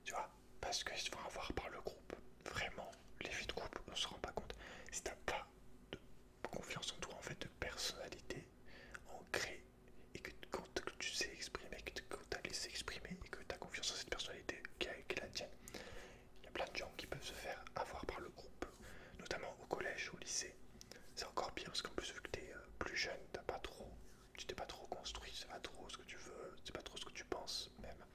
tu vois, parce qu'ils se font avoir par le groupe. Vraiment, l'effet de groupe, on se rend pas compte. Si t'as pas de confiance en toi, en fait, de personnalité ancrée, et que tu sais exprimer, que t'as laissé exprimer, et que t'as confiance en cette personnalité qui est la tienne, il y a plein de gens qui peuvent se faire avoir par le groupe, notamment au collège, au lycée. C'est encore pire parce qu'en plus, vu que t'es plus jeune, tu t'es pas trop construit, tu sais pas trop ce que tu veux, tu sais pas trop ce que tu penses, même.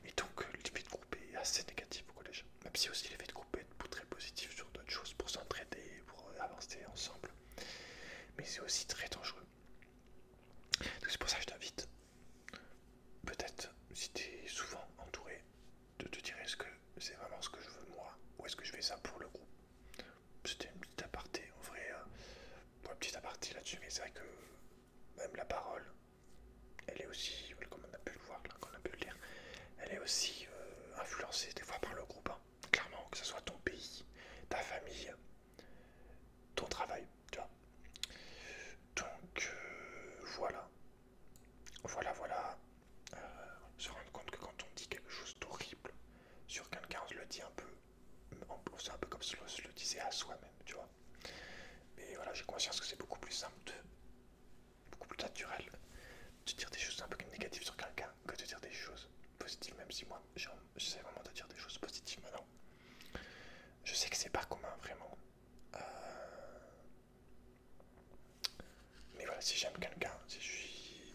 Et donc l'effet de groupe est assez négatif au collège. Même si aussi l'effet de groupe est très positif sur d'autres choses pour s'entraider, pour avancer ensemble. Mais c'est aussi très dangereux. Donc c'est pour ça que je t'invite, peut-être si tu es souvent entouré, de te dire est-ce que c'est vraiment ce que je veux moi, ou est-ce que je fais ça pour le groupe. C'était une petite aparté, en vrai, une petite aparté là-dessus, mais c'est vrai que même la parole, elle est aussi, comme on a pu le voir, là, qu'on a pu le lire, elle est aussi influencée des fois par le groupe, hein. Clairement, que ce soit ton pays, ta famille, ton travail, tu vois. Donc voilà, voilà. Euh, se rendre compte que quand on dit quelque chose d'horrible sur quelqu'un, on se le dit un peu, c'est un peu comme si on se le disait à soi-même, tu vois. Mais voilà, j'ai conscience que c'est beaucoup plus simple, beaucoup plus naturel de dire des choses un peu négatives sur quelqu'un que de dire des choses positives, même si moi j'essaie vraiment de dire des choses positives maintenant. Je sais que c'est pas commun vraiment. Euh, Mais voilà, si j'aime quelqu'un, si je suis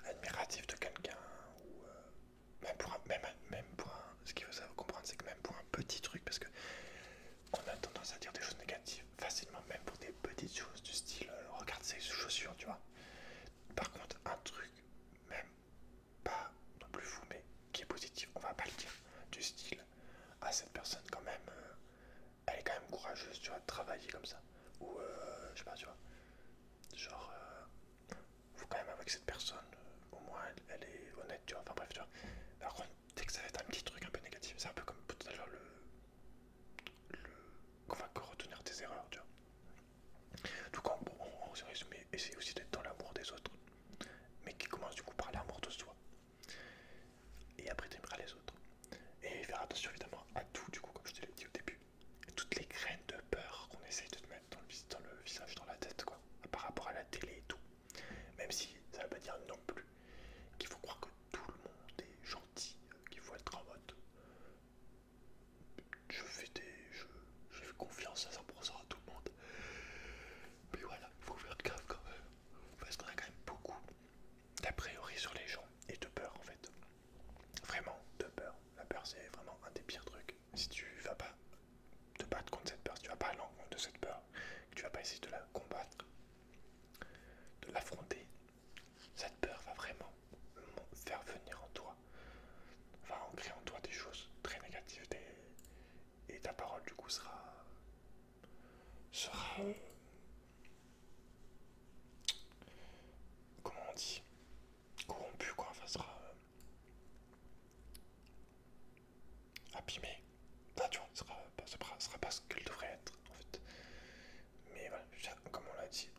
admiratif de quelqu'un, ou même pour un, ce qu'il faut savoir comprendre, c'est que même pour un petit truc, parce que on a tendance à dire des choses négatives facilement, même pour des petites choses du style, regarde ces chaussures, tu vois. Par contre, un truc, même pas non plus fou, mais qui est positif, on va pas le dire, du style, ah cette personne quand même, elle est quand même courageuse, tu vois, de travailler comme ça, ou je sais pas, tu vois, genre, faut quand même avec cette personne, au moins elle est honnête, tu vois, enfin bref, tu vois. Par contre, dès que ça va être un petit truc un peu négatif, c'est un peu comme tout à l'heure qu'on va retenir tes erreurs, tu vois. Donc en résumé, essayer aussi d'être dans l'amour des autres, mais qui commence du coup par l'amour de soi. Et après t'aimeras les autres. Et faire attention évidemment à tout, du coup, comme je te l'ai dit au début. Toutes les graines de peur qu'on essaye de te mettre dans le visage, dans la tête, quoi, par rapport à la télé et tout. Même si ça veut pas dire non plus qu'il faut croire que tout le monde est gentil, qu'il faut être en mode je fais confiance à 100% à tout le monde. Mais voilà, il faut faire gaffe quand même. Parce que coup sera comment on dit, corrompu quoi, enfin sera abîmé. Enfin, tu vois, sera pas ce qu'elle devrait être en fait. Mais voilà, comme on l'a dit,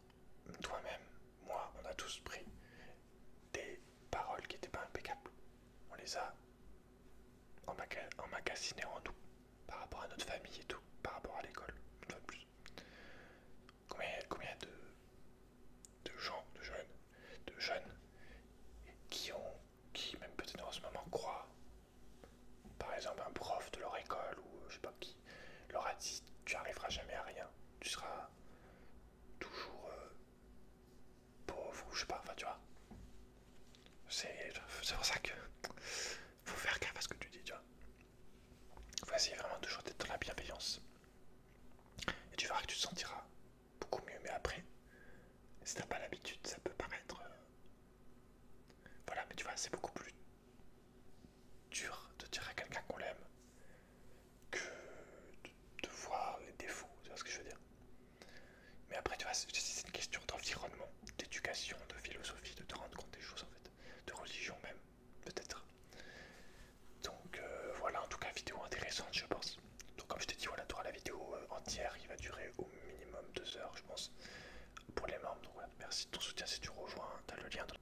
toi-même, moi, on a tous pris des paroles qui n'étaient pas impeccables. On les a emmagasinés en nous, par rapport à notre famille et tout, par rapport à l'école, une fois de plus. Combien de gens, de jeunes qui même peut-être en ce moment croient, par exemple un prof de leur école ou je sais pas qui, leur a dit tu arriveras jamais à rien, tu seras toujours pauvre ou je sais pas, enfin tu vois. C'est pour ça que faut faire gaffe à ce que tu dis, tu vois. Faut essayer vraiment toujours d'être dans la bienveillance. Et tu verras que tu te sentiras beaucoup mieux, mais après, si t'as pas l'habitude, ça peut paraître... Voilà, mais tu vois, c'est beaucoup plus dur de dire à quelqu'un qu'on l'aime que de voir les défauts, tu vois ce que je veux dire. Mais après, tu vois, c'est une question d'environnement, d'éducation, de philosophie, de te rendre compte des choses en fait, de religion même, peut-être. Donc voilà, en tout cas, vidéo intéressante, je pense. Donc comme je t'ai dit, voilà, tu auras la vidéo entière, il va durer au minimum 2 heures, je pense, pour les membres. Donc voilà, merci de ton soutien si tu rejoins, t'as le lien dans...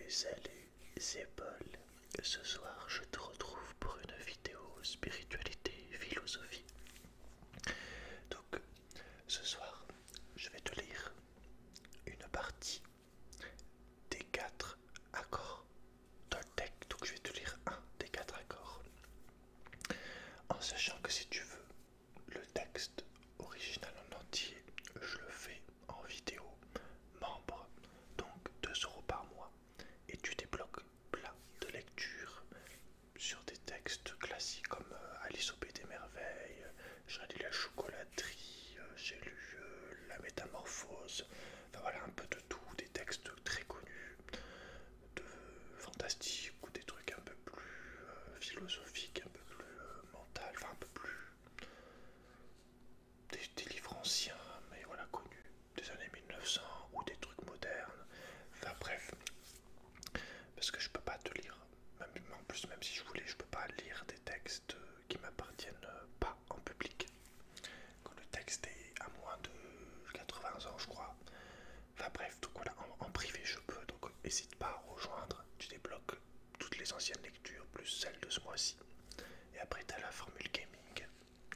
Salut, c'est Paul. Ce soir, je te retrouve pour une vidéo spiritualité, philosophie. Donc, ce soir, je vais te lire une partie des 4 accords Toltec. Donc, je vais te lire un des 4 accords. En sachant que si tu veux le texte original en entier, je le fais en vidéo membre, donc 2 € par mois. Et tu débloques plein de lectures sur des textes classiques comme Alice au Pays des Merveilles, j'ai lu La Chocolaterie, j'ai lu La Métamorphose, enfin voilà un peu de tout, des textes très connus, de fantastique ou des trucs un peu plus philosophiques, un peu plus mental, enfin un peu plus des livres anciens, mais voilà connus, des années 1900 ou des trucs modernes, enfin bref, parce que je peux pas te lire. En plus, même si je voulais, je peux pas lire des textes qui m'appartiennent pas en public. Quand le texte est à moins de 80 ans, je crois. Enfin bref, donc voilà, en privé je peux, donc n'hésite pas à rejoindre. Tu débloques toutes les anciennes lectures, plus celles de ce mois-ci. Et après, tu as la formule gaming,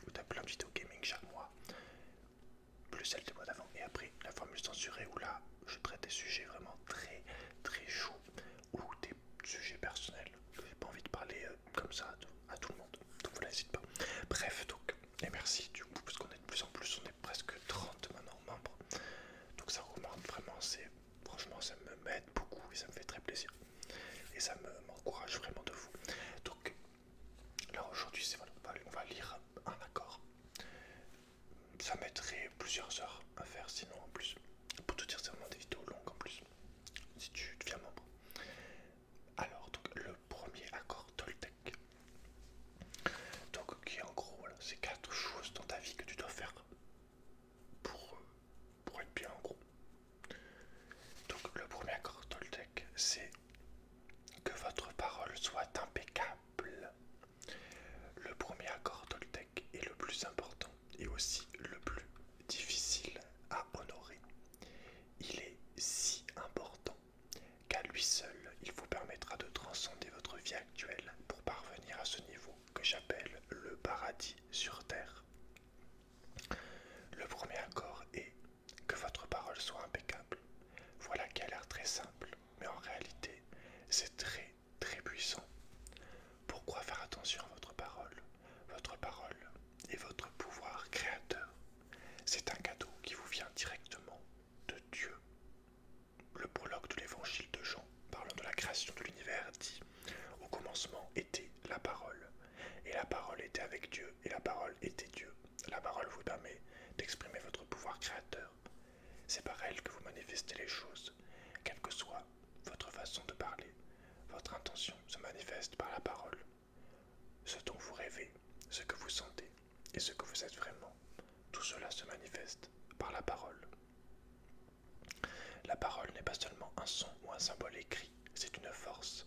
où tu as plein de vidéos gaming chaque mois, plus celles du mois d'avant. Et après, la formule censurée, où là, je traite des sujets vraiment très très chauds, ou des sujets personnels. J'ai pas envie de parler comme ça à tout le monde. Donc voilà, n'hésite pas. Bref, donc, et merci du coup, parce qu'on est de plus en plus, on est presque 30 maintenant membres. Donc ça augmente vraiment, franchement, ça m'aide beaucoup et ça me fait très plaisir. Et ça m'encourage vraiment de vous. Donc là aujourd'hui, voilà, on va lire un accord. Ça mettrait plusieurs heures à faire sinon en plus. Pour te dire, c'est vraiment des vidéos longues en plus, si tu deviens membre. Alors, donc le premier accord Toltec. Donc, qui en gros, voilà, c'est 4 choses dans ta vie que tu dois faire pour être bien en gros. Donc, le premier accord Toltec, c'est que votre parole soit impeccable. Le premier accord Toltec est le plus important et aussi le plus difficile à honorer. était avec Dieu et la parole était Dieu. La parole vous permet d'exprimer votre pouvoir créateur. C'est par elle que vous manifestez les choses. Quelle que soit votre façon de parler, votre intention se manifeste par la parole. Ce dont vous rêvez, ce que vous sentez et ce que vous êtes vraiment, tout cela se manifeste par la parole. La parole n'est pas seulement un son ou un symbole écrit, c'est une force.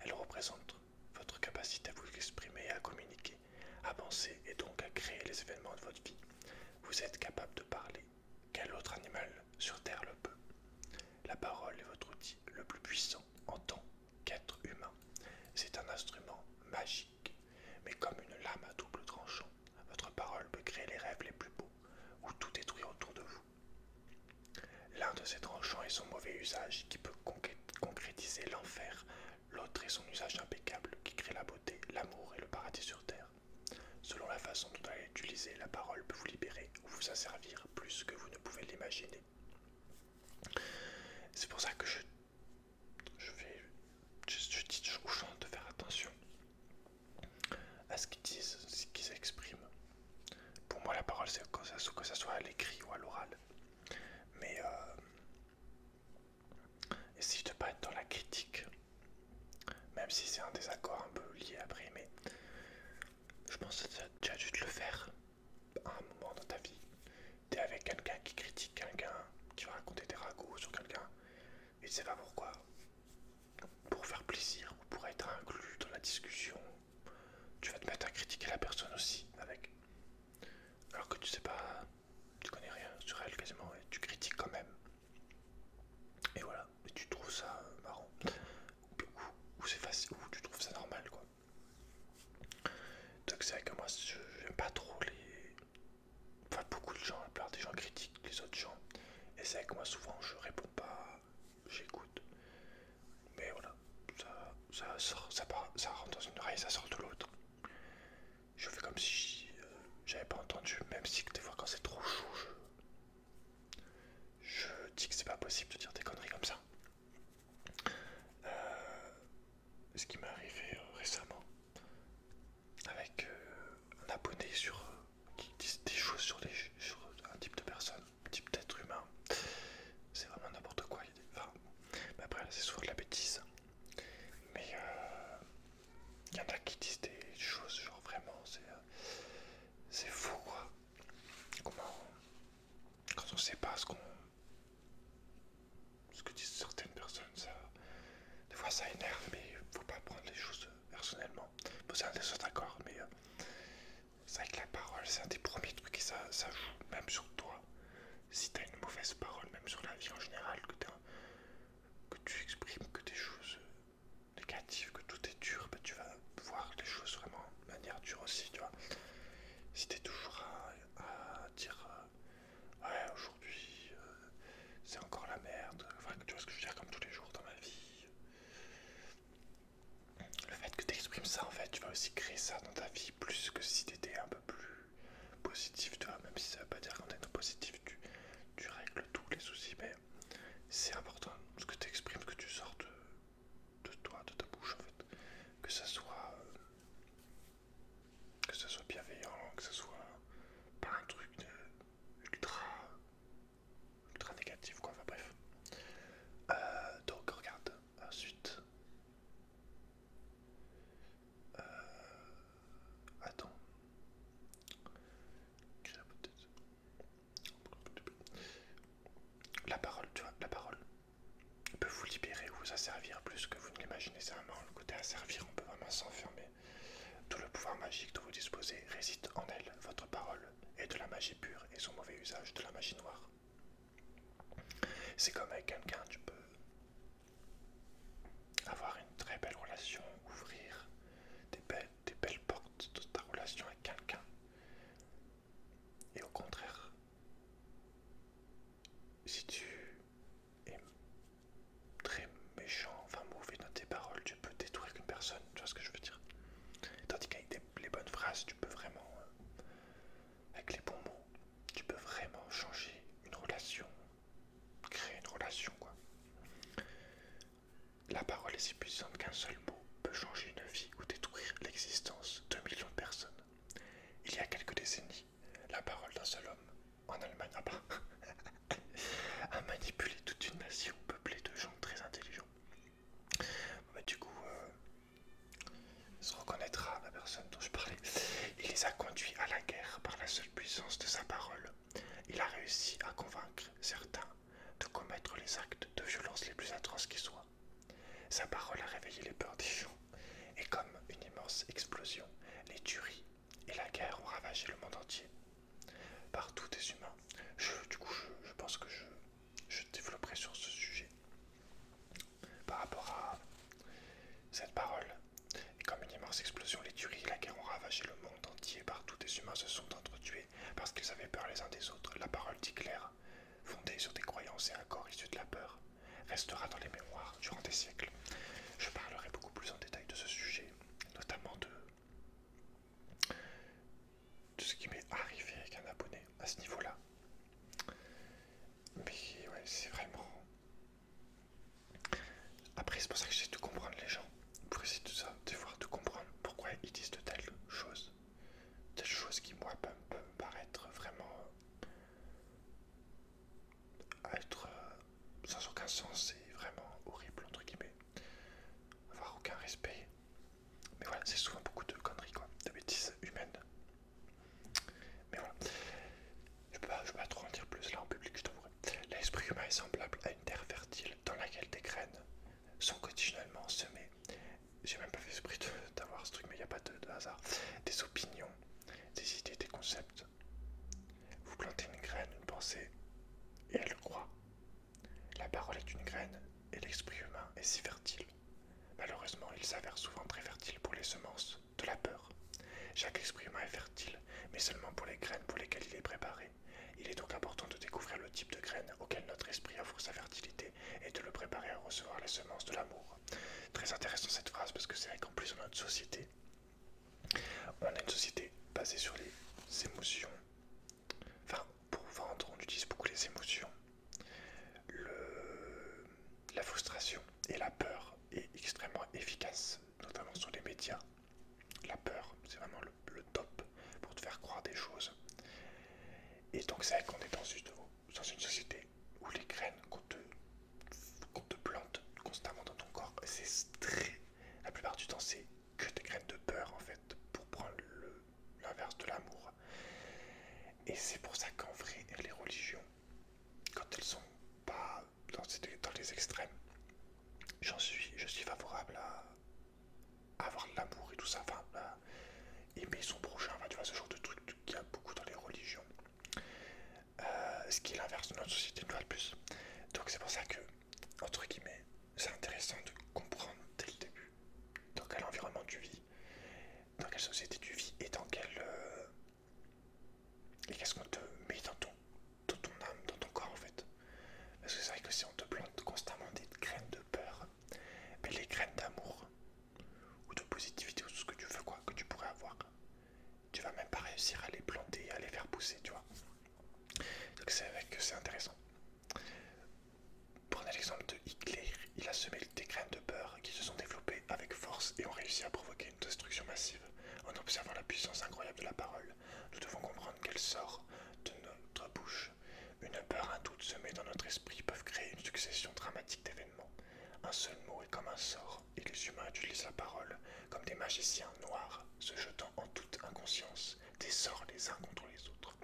Elle représente votre capacité à vous exprimer et à communiquer, à penser et donc à créer les événements de votre vie. Vous êtes capable de parler. Quel autre animal sur Terre le peut? La parole est votre outil le plus puissant en tant qu'être humain. C'est un instrument magique, mais comme une lame à double tranchant, votre parole peut créer les rêves les plus beaux ou tout détruire autour de vous. L'un de ces tranchants est son mauvais usage qui peut concrétiser l'enfer. L'autre est son usage impeccable qui crée la beauté, l'amour et le paradis sur terre. Selon la façon dont elle est utilisée, la parole peut vous libérer ou vous asservir plus que vous ne pouvez l'imaginer. C'est pour ça que je dis aux gens de faire attention à ce qu'ils disent, ce qu'ils expriment. Pour moi, la parole, c'est que ça soit à l'écrit ou à l'oral. Mais essayez de ne pas être dans la critique, même si c'est un désaccord un peu lié après. Mais je pense que tu as dû te le faire à un moment dans ta vie. Tu es avec quelqu'un qui critique quelqu'un, qui va raconter des ragots sur quelqu'un, et tu sais pas pourquoi. Pour faire plaisir ou pour être inclus dans la discussion, tu vas te mettre à critiquer la personne aussi avec. Alors que tu sais pas, tu connais rien sur elle quasiment et tu critiques quand même. Et voilà, et tu trouves ça marrant. Ou c'est facile, ou tu trouves ça normal quoi. Donc c'est vrai que moi j'aime pas trop les. Enfin beaucoup de gens, la plupart des gens critiquent les autres gens. Et c'est vrai que moi souvent je réponds pas, j'écoute. Mais voilà, ça sort, ça rentre dans une oreille, ça sort de l'autre. Je fais comme si j'avais pas entendu, même si des fois quand c'est trop chaud, je dis que c'est pas possible de dire des conneries comme ça. Ce qui m'est arrivé récemment avec un abonné qui dit des choses sur un type de personne, un type d'être humain. C'est vraiment n'importe quoi. Mais après, là, c'est souvent de la bêtise. Mais il y en a qui disent des choses, genre vraiment, c'est fou quoi. Comment, quand on sait pas ce que disent certaines personnes, des fois ça énerve, mais faut pas prendre les choses personnellement. Bon, c'est un désaccord, mais c'est vrai que la parole, c'est un des premiers trucs et ça joue même sur toi. Si t'as une mauvaise parole, même sur la vie en général, que tu exprimes que des choses négatives, que tout est dur, bah, tu vas voir les choses vraiment de manière dure aussi, tu vois. Si t'es toujours à dire ouais aujourd'hui c'est encore la merde, enfin tu vois ce que je veux dire, comme tous les jours dans ma vie, le fait que tu exprimes ça en fait, tu vas aussi créer ça dans ta vie plus que si t'étais un peu plus positif, tu vois, même si ça veut pas dire qu'en étant positif tu règles tous les soucis, mais c'est important ce que tu exprimes, que tu sors de toi, de ta bouche en fait, que ça soit bienveillant, que ça soit pas un truc ultra négatif quoi, enfin bref. Donc regarde, ensuite, attends, la parole, tu vois, la parole peut vous libérer ou vous asservir plus que vous ne l'imaginez. C'est vraiment le côté asservir, on peut vraiment s'enfermer. Tout le pouvoir magique dont vous disposez réside en elle. Votre parole est de la magie pure et son mauvais usage de la magie noire. C'est comme avec quelqu'un, tu peux avoir une très belle relation, ouvrir des belles portes de ta relation avec quelqu'un. Et au contraire, si tu es très méchant, enfin mauvais dans tes paroles, tu peux détruire une personne, tu vois ce que je veux dire. Tandis qu'avec les bonnes phrases, tu peux vraiment, avec les bons mots, tu peux vraiment changer une relation, créer une relation quoi. La parole est si puissante qu'un seul mot peut puissance de sa parole, il a réussi à convaincre certains de commettre les actes de violence les plus atroces qui soient. Sa parole a réveillé les peurs des gens, et comme une immense explosion, les tueries et la guerre ont ravagé le monde entier. Partout des humains. Du coup, je pense que je développerai sur ce sujet par rapport à cette parole. Et comme une immense explosion, les tueries et la guerre ont ravagé le monde entier. Partout des humains se sont entretués parce qu'ils avaient peur les uns des autres. La parole d'Hitler, fondée sur des croyances et accords issus de la peur, restera dans les mémoires durant des siècles. Je parlerai beaucoup plus en détail de ce sujet, notamment de ce qui m'est arrivé avec un abonné à ce niveau-là. Mais ouais, c'est vraiment... Après, c'est pour ça que j'essaie de comprendre les gens, pour essayer de comprendre pourquoi ils disent de telles choses qui, moi, peuvent me paraître vraiment être sans aucun sens et vraiment horrible, entre guillemets, avoir aucun respect. Mais voilà, c'est souvent beaucoup de conneries, quoi, de bêtises humaines. Mais voilà, je peux pas trop en dire plus là en public, je t'avouerai. L'esprit humain est semblable à une terre fertile dans laquelle des graines sont continuellement semées. J'ai même pas fait esprit d'avoir ce truc, mais il n'y a pas de hasard. Des opinions, des idées, des concepts. Vous plantez une graine, une pensée, et elle croît. La parole est une graine, et l'esprit humain est si fertile. Malheureusement, il s'avère souvent très fertile pour les semences de la peur. Chaque esprit humain est fertile, mais seulement pour les graines pour lesquelles il est préparé. Il est donc important de découvrir le type de graines auquel notre esprit offre sa fertilité et de le préparer à recevoir les semences de l'amour. Très intéressant cette phrase parce que c'est vrai qu'en plus dans notre société, on a une société basée sur les émotions. Enfin, pour vendre, on utilise beaucoup les émotions. La frustration et la peur est extrêmement efficace, notamment sur les médias. La peur, c'est vraiment le top pour te faire croire des choses. Et donc c'est vrai qu'on est dans une société où les graines qu'on te plante constamment dans ton corps, la plupart du temps c'est que des graines de peur en fait, pour prendre l'inverse de l'amour. Et c'est pour ça qu'en vrai, les religions, quand elles sont pas dans les extrêmes, je suis favorable à avoir de l'amour et tout ça, enfin, à aimer son prochain, enfin, tu vois, ce genre de truc qu'il y a beaucoup dans les religions. Ce qui est l'inverse de notre société une fois de plus. Donc c'est pour ça que, entre guillemets, c'est intéressant de comprendre dès le début dans quel environnement tu vis, dans quelle société tu vis et dans quel... et qu'est-ce qu'on te met dans ton âme, dans ton corps en fait. Parce que c'est vrai que si on te plante constamment des graines de peur, mais les graines d'amour ou de positivité ou tout ce que tu veux quoi, que tu pourrais avoir, tu vas même pas réussir à les planter, à les faire pousser, tu vois. Donc c'est vrai que c'est intéressant. Prenez l'exemple de Hitler, il a semé des graines de peur qui se sont développées avec force et ont réussi à provoquer une destruction massive. En observant la puissance incroyable de la parole, nous devons comprendre qu'elle sort de notre bouche. Une peur, un doute semé dans notre esprit peuvent créer une succession dramatique d'événements. Un seul mot est comme un sort, et les humains utilisent la parole comme des magiciens noirs, se jetant en toute inconscience des sorts les uns contre les autres.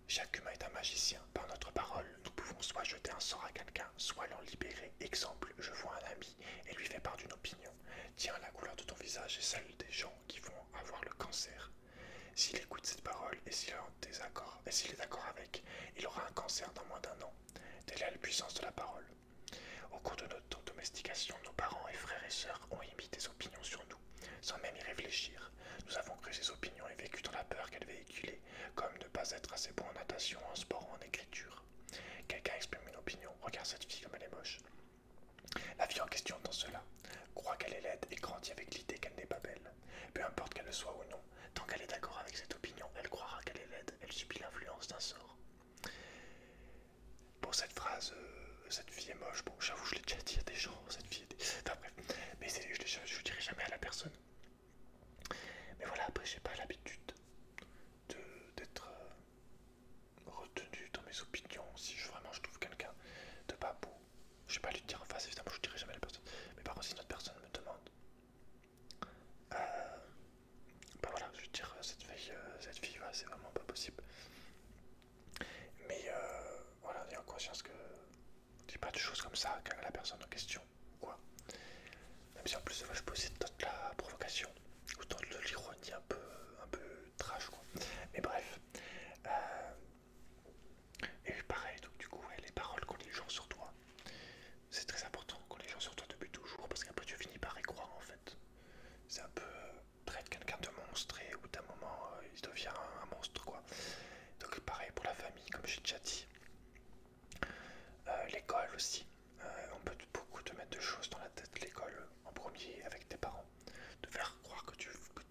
Chaque humain est un magicien. Par notre parole, nous pouvons soit jeter un sort à quelqu'un, soit l'en libérer. Exemple, je vois un ami et lui fais part d'une opinion. Tiens, la couleur de ton visage est celle des gens qui vont avoir le cancer. S'il écoute cette parole et s'il est d'accord avec, il aura un cancer dans moins d'1 an. Telle est la puissance de la parole. Au cours de notre domestication, nos parents et frères et sœurs ont émis des opinions sur nous, sans même y réfléchir. Nous avons cru ces opinions et vécu dans la peur qu'elles véhiculaient, comme ne pas être assez bon en natation, en sport ou en écriture. Quelqu'un exprime une opinion, regarde cette fille comme elle est moche. La fille en question entend cela, croit qu'elle est laide et grandit avec l'idée qu'elle n'est pas belle. Peu importe qu'elle le soit ou non, tant qu'elle est d'accord avec cette opinion, elle croira qu'elle est laide, elle subit l'influence d'un sort. Pour cette phrase, cette fille est moche, bon j'avoue je l'ai déjà dit à des gens, cette fille est... Enfin bref, mais je le dirai jamais à la personne. Mais voilà, après j'ai pas l'habitude d'être retenu dans mes opinions. Si vraiment je trouve quelqu'un de pas beau, je vais pas lui dire en face, évidemment je dirai jamais à la personne. Mais par contre si une autre personne me demande, bah voilà, je vais dire cette fille ouais, c'est vraiment pas de choses comme ça à la personne en question, quoi. Même si en plus, je peux essayer de la provocation, ou de l'ironie un peu trash, quoi. Mais bref. Et pareil, donc du coup, ouais, les paroles qu'ont les gens sur toi, c'est très important qu'ont les gens sur toi depuis toujours, parce qu'après tu finis par y croire en fait. C'est un peu traite quelqu'un de monstre et au bout d'un moment, il devient un monstre, quoi. Donc pareil pour la famille, comme j'ai déjà dit. L'école aussi. On peut beaucoup te mettre de choses dans la tête. L'école en premier avec tes parents. De faire croire que tu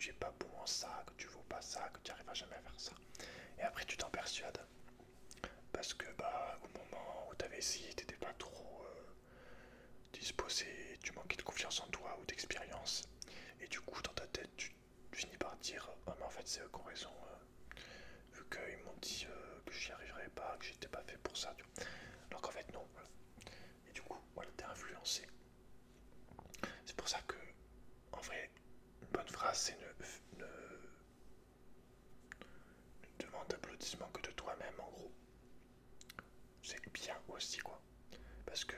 es pas bon en ça, que tu vaux pas ça, que tu n'arriveras jamais à faire ça. Et après tu t'en persuades. Parce que bah au moment où tu avais essayé, t'étais pas trop disposé, tu manquais de confiance en toi ou d'expérience. Et du coup dans ta tête tu finis par dire oh mais en fait c'est eux qui ont raison. Vu qu'ils m'ont dit que j'y arriverais pas, que j'étais pas fait pour ça. Tu vois. Alors qu'en fait non. Voilà. Et du coup, voilà, t'es influencé. C'est pour ça que, en vrai, une bonne phrase, c'est ne demande d'applaudissement que de toi-même, en gros. C'est bien aussi, quoi. Parce que,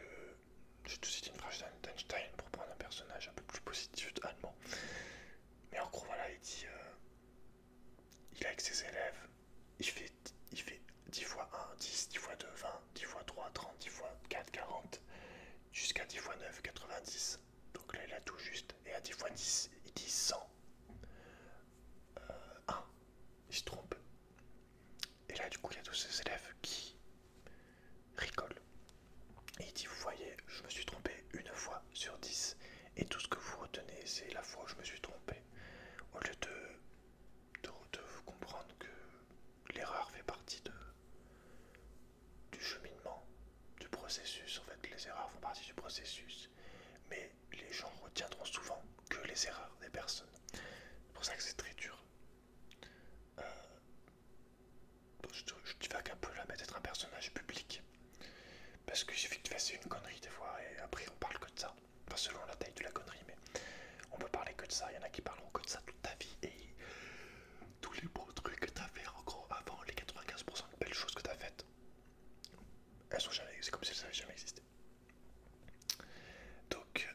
je te cite une phrase d'Einstein pour prendre un personnage un peu plus positif allemand. Mais en gros, voilà, il dit, il est avec ses élèves, il fait 10 fois 1, 10, 10 fois 2, 20, 10 fois 3, 30, 10 fois 4, 40, jusqu'à 10 fois 9, 90. Donc là, il a tout juste. Et à 10 fois 10, il dit 100. 1, il se trompe. Et là, du coup, il y a tous ces élèves qui rigolent. Et il dit, vous voyez, je me suis trompé une fois sur 10. Et tout ce que vous retenez, c'est la fois où je me suis trompé. Au lieu de comprendre que l'erreur fait partie du cheminement, du processus. En fait, les erreurs font partie du processus. Mais les gens retiendront souvent que les erreurs des personnes. C'est pour ça que c'est très dur. Je divague un peu là, mais d'être un personnage public. Parce qu'il suffit que tu fasses une connerie des fois, et après on parle que de ça. Pas selon la taille de la connerie, mais on peut parler que de ça. Il y en a qui parleront que de ça toute ta vie. Et tous les beaux trucs que tu as fait, en gros, avant les 95% de belles choses que tu as faites, elles sont jamais, c'est comme si elles n'avaient jamais existé. Donc,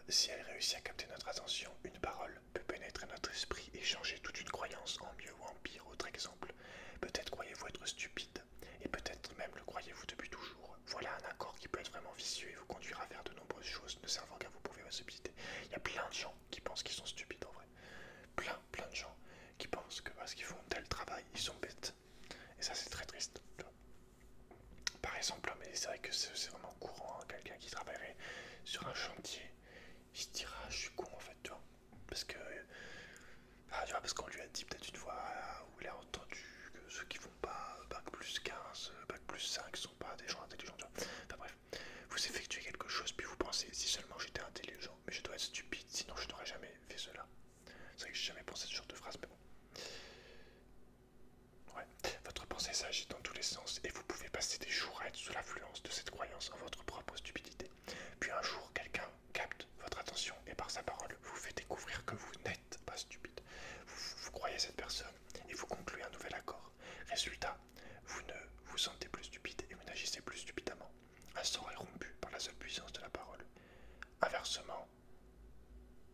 si elle réussit à capter notre attention, une parole peut pénétrer notre esprit et changer toute une croyance en mieux ou en pire. Autre exemple, peut-être croyez-vous être stupide, et peut-être même le croyez-vous depuis toujours. Voilà un accord qui peut être vraiment vicieux et vous conduire à faire de nombreuses choses ne servant qu'à vous prouver votre stupidité. Il y a plein de gens qui pensent qu'ils sont stupides en vrai. Plein de gens qui pensent que parce qu'ils font tel travail, ils sont bêtes. Et ça, c'est très triste. Par exemple, mais c'est vrai que c'est vraiment courant, hein, quelqu'un qui travaillerait sur un chantier, il se dira je suis con en fait, tu vois. Parce que tu vois, parce qu'on lui a dit peut-être une fois où il a entendu que ceux qui font pas bac plus 15, bac plus 5 sont pas des gens intelligents, tu vois. Enfin bref, vous effectuez quelque chose puis vous pensez si seulement j'étais intelligent, mais je dois être stupide sinon je n'aurais jamais fait cela. C'est vrai que j'ai jamais pensé à ce genre de phrase, mais bon. Ouais. Votre pensée s'agit dans tous les sens et vous pouvez passer des jours à être sous l'influence de cette croyance en votre propre stupidité. Puis un jour, quelqu'un capte votre attention et par sa parole vous fait découvrir que vous n'êtes pas stupide. Vous croyez cette personne et vous concluez un nouvel accord. Résultat, vous ne vous sentez plus stupide et vous n'agissez plus stupidement. Un sort est rompu par la seule puissance de la parole. Inversement,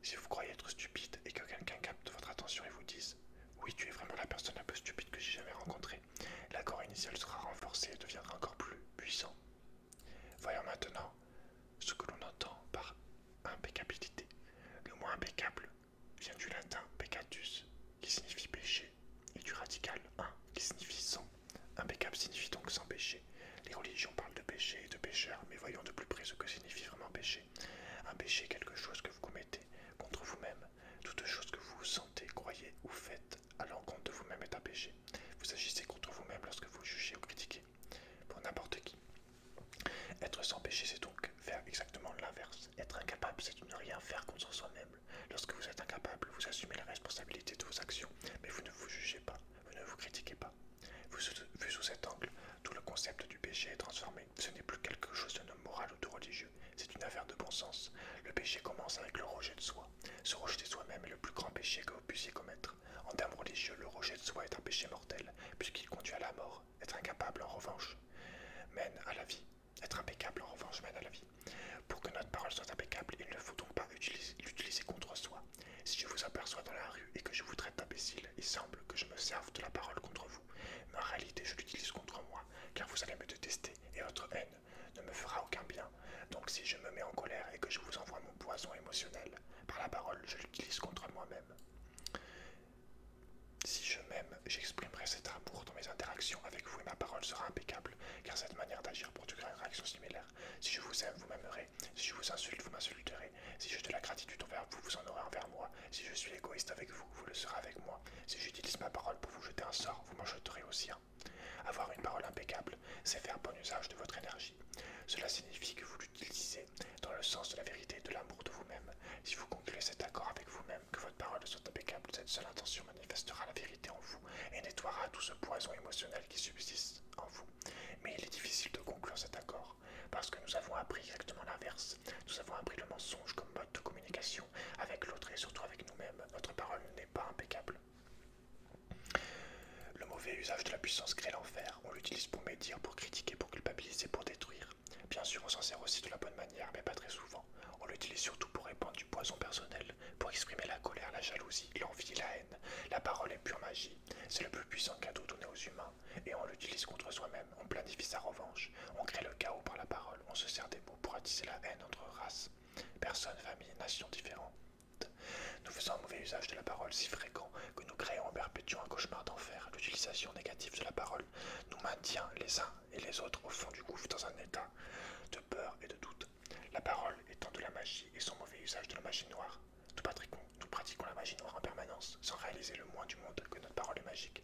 si vous croyez être stupide et que quelqu'un capte votre attention et vous dise oui, tu es vraiment la personne la plus stupide que j'ai jamais rencontrée, l'accord initial sera renforcé et deviendra encore plus puissant. Voyons maintenant ce que l'on entend par impeccabilité. Le mot impeccable vient du latin peccatus, qui signifie péché, et du radical un, qui signifie sans. Impeccable signifie donc sans péché. Les religions parlent de péché et de pécheur, mais voyons de plus près ce que signifie vraiment péché. Un péché est quelque chose que vous commettez contre vous-même. Toute chose que vous sentez, croyez ou faites à l'encontre de vous-même est un péché. Vous agissez contre vous-même lorsque vous jugez ou critiquez. Pour n'importe qui. Être sans péché, c'est donc faire exactement l'inverse. Être incapable, c'est de ne rien faire contre soi-même. Lorsque vous êtes incapable, vous assumez la responsabilité de vos actions, mais vous ne vous jugez pas, vous ne vous critiquez pas. Vu sous cet angle, tout le concept du péché est transformé. Ce n'est plus quelque chose d'un homme moral ou de religieux, c'est une affaire de bon sens. Le péché commence avec le rejet de soi. Se rejeter soi-même est le plus grand péché que vous puissiez commettre. En termes religieux, le rejet de soi est un péché mortel, puisqu'il conduit à la mort. Être incapable, en revanche, mène à la vie. Être impeccable, en revanche, mène à la vie. Pour que notre parole soit impeccable, il ne faut donc pas l'utiliser contre soi. Si je vous aperçois dans la rue et que je vous traite d'imbécile, il semble que je me serve de la parole contre vous. Mais en réalité, je l'utilise contre moi, car vous allez me détester et votre haine ne me fera aucun bien. Donc si je me mets en colère et que je vous envoie mon poison émotionnel, par la parole, je l'utilise contre moi-même. Si je m'aime, j'exprimerai cet amour dans mes interactions avec vous et ma parole sera impeccable, car cette manière d'agir produira une réaction similaire. Si je vous aime, vous m'aimerez. Si je vous insulte, vous m'insulterez. Si j'ai de la gratitude envers vous, vous en aurez envers moi. Si je suis égoïste avec vous, vous le serez avec moi. Si j'utilise ma parole pour vous jeter un sort, vous m'en jeterez aussi un. Avoir une parole impeccable, c'est faire bon usage de votre énergie. Cela signifie que vous l'utilisez dans le sens de la vérité et de l'amour de vous-même. Si vous concluez cet accord avec vous-même, que votre parole soit impeccable, cette seule intention manifestera la vérité en vous et nettoiera tout ce poison émotionnel qui subsiste en vous. Mais il est difficile de conclure cet accord, parce que nous avons appris exactement l'inverse. Nous avons appris le mensonge comme mode de communication avec l'autre et surtout avec nous-mêmes. Notre parole n'est pas impeccable. Le mauvais usage de la puissance crée l'enfer. On l'utilise pour médire, pour critiquer, pour culpabiliser, pour détruire. Bien sûr, on s'en sert aussi de la bonne manière, mais pas très souvent. On l'utilise surtout pour répandre du poison personnel, pour exprimer la colère, la jalousie, l'envie, la haine. La parole est pure magie. C'est le plus puissant cadeau donné aux humains, et on l'utilise contre soi-même. On planifie sa revanche. On crée le chaos par la parole. On se sert des mots pour attiser la haine entre races, personnes, familles, nations différentes. Nous faisons un mauvais usage de la parole si fréquent que nous créons en perpétuant un cauchemar d'enfer. L'utilisation négative de la parole nous maintient les uns et les autres au fond du gouffre dans un état de peur et de doute. La parole étant de la magie et son mauvais usage de la magie noire. Nous pratiquons la magie noire en permanence sans réaliser le moins du monde que notre parole est magique.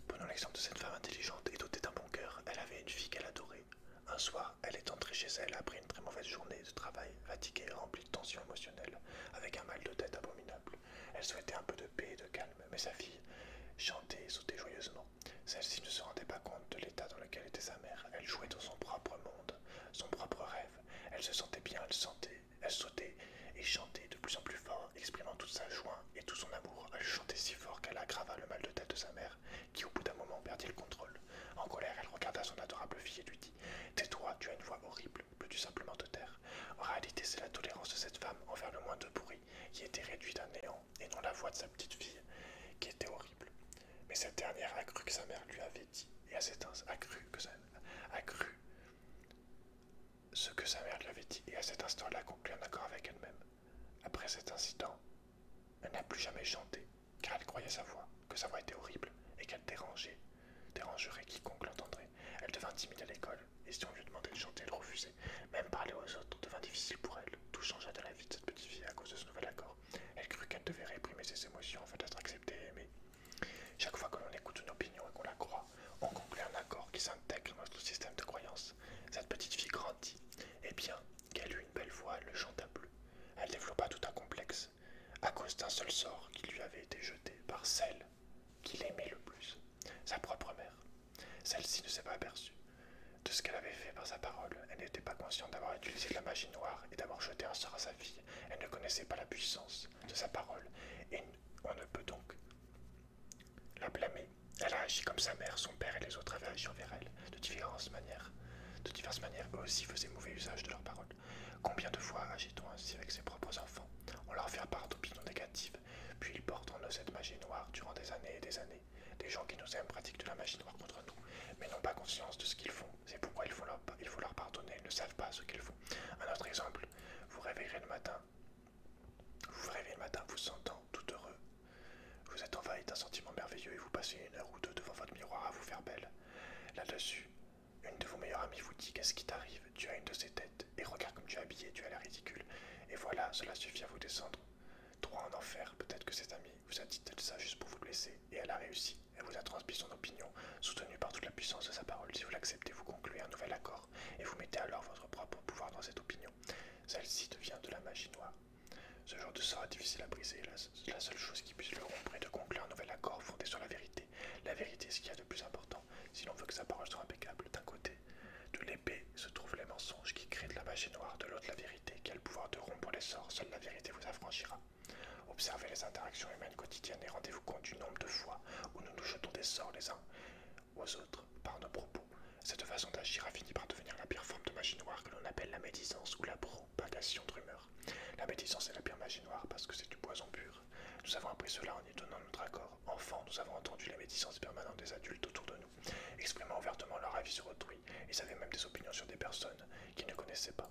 Prenons l'exemple de cette femme intelligente et dotée d'un bon cœur. Elle avait une fille qu'elle adorait. Un soir, elle est entrée chez elle après une très mauvaise journée de travail, fatiguée et remplie de tensions émotionnelles, avec un mal de tête abominable. Elle souhaitait un peu de paix et de calme, mais sa fille chantait et sautait joyeusement. Celle-ci ne se rendait pas compte de l'état dans lequel était sa mère. Elle jouait dans son propre monde, son propre rêve. Elle se sentait bien, elle sautait et chantait de plus en plus fort, exprimant toute sa joie et tout son amour. Elle chantait si fort qu'elle aggrava le mal de tête de sa mère, qui au bout d'un moment perdit le contrôle. En colère, elle regarda son adorable fille et lui dit « Tais-toi, tu as une voix horrible, peux-tu simplement te taire ?» En réalité, c'est la tolérance de cette femme envers le moindre bruit qui était réduite à néant, et non la voix de sa petite fille qui était horrible. Mais cette dernière a cru que sa mère lui avait dit, et à cet instant a cru ce que sa mère lui avait dit, et à cet instant elle a conclu un accord avec elle-même. Après cet incident, elle n'a plus jamais chanté, car elle croyait que sa voix était horrible, et qu'elle dérangerait quiconque l'entendrait. Elle devint timide à l'école, et si on lui demandait de chanter, elle refusait. Même parler aux autres devint difficile pour elle. Tout changea dans la vie de cette petite fille à cause de ce nouvel accord. Elle crut qu'elle devait réprimer ses émotions afin d'être acceptée et aimée. Chaque fois que l'on écoute une opinion et qu'on la croit, on conclut un accord qui s'intègre dans notre système de croyance. Cette petite fille grandit, et bien qu'elle eut une belle voix, elle ne chanta plus. Elle développa tout un complexe, à cause d'un seul sort qui lui avait été jeté par celle qu'il aimait le plus, sa propre mère. Celle-ci ne s'est pas aperçue de ce qu'elle avait fait par sa parole. Elle n'était pas consciente d'avoir utilisé de la magie noire et d'avoir jeté un sort à sa fille. Elle ne connaissait pas la puissance de sa parole, et on ne peut donc la blâmer. Elle a agi comme sa mère, son père et les autres avaient agi envers elle, de diverses manières. Eux aussi faisaient mauvais usage de leurs paroles. Combien de fois agit-on ainsi avec ses propres enfants? On leur fait part d'opinions négatives, puis ils portent en eux cette magie noire durant des années et des années. Des gens qui nous aiment pratiquent de la magie noire contre nous, mais n'ont pas conscience de ce qu'ils font. C'est pourquoi il faut leur pardonner, ils ne savent pas ce qu'ils font. Un autre exemple, vous vous réveillez le matin, vous sentant tout heureux. Vous êtes envahi d'un sentiment merveilleux et vous passez une heure ou deux devant votre miroir à vous faire belle. Là-dessus, une de vos meilleures amies vous dit qu'est-ce qui t'arrive, tu as une de ces têtes, et regarde comme tu es habillé, tu as l'air ridicule. Et voilà, cela suffit à vous descendre droit en enfer. Peut-être que cette amie vous a dit ça juste pour vous blesser, et elle a réussi. Elle vous a transmis son opinion, soutenue par toute la puissance de sa parole. Si vous l'acceptez, vous concluez un nouvel accord, et vous mettez alors votre propre pouvoir dans cette opinion. Celle-ci devient de la magie noire. Ce genre de sort est difficile à briser. La seule chose qui puisse le rompre est de conclure un nouvel accord fondé sur la vérité. La vérité est ce qu'il y a de plus important. Si l'on veut que sa parole soit impeccable, d'un côté de l'épée se trouvent les mensonges qui créent de la magie noire, de l'autre la vérité qui a le pouvoir de rompre les sorts. Seule la vérité vous affranchira. Observez les interactions humaines quotidiennes et rendez-vous compte du nombre de fois où nous nous jetons des sorts les uns aux autres par nos propos. Cette façon d'agir a fini par devenir la pire forme de magie noire que l'on appelle la médisance ou la propagation de rumeurs. La médisance est la pire magie noire parce que c'est du poison pur. Nous avons appris cela en y donnant notre accord. Enfant, nous avons entendu les médisances permanentes des adultes autour de nous, exprimant ouvertement leur avis sur autrui. Ils avaient même des opinions sur des personnes qu'ils ne connaissaient pas.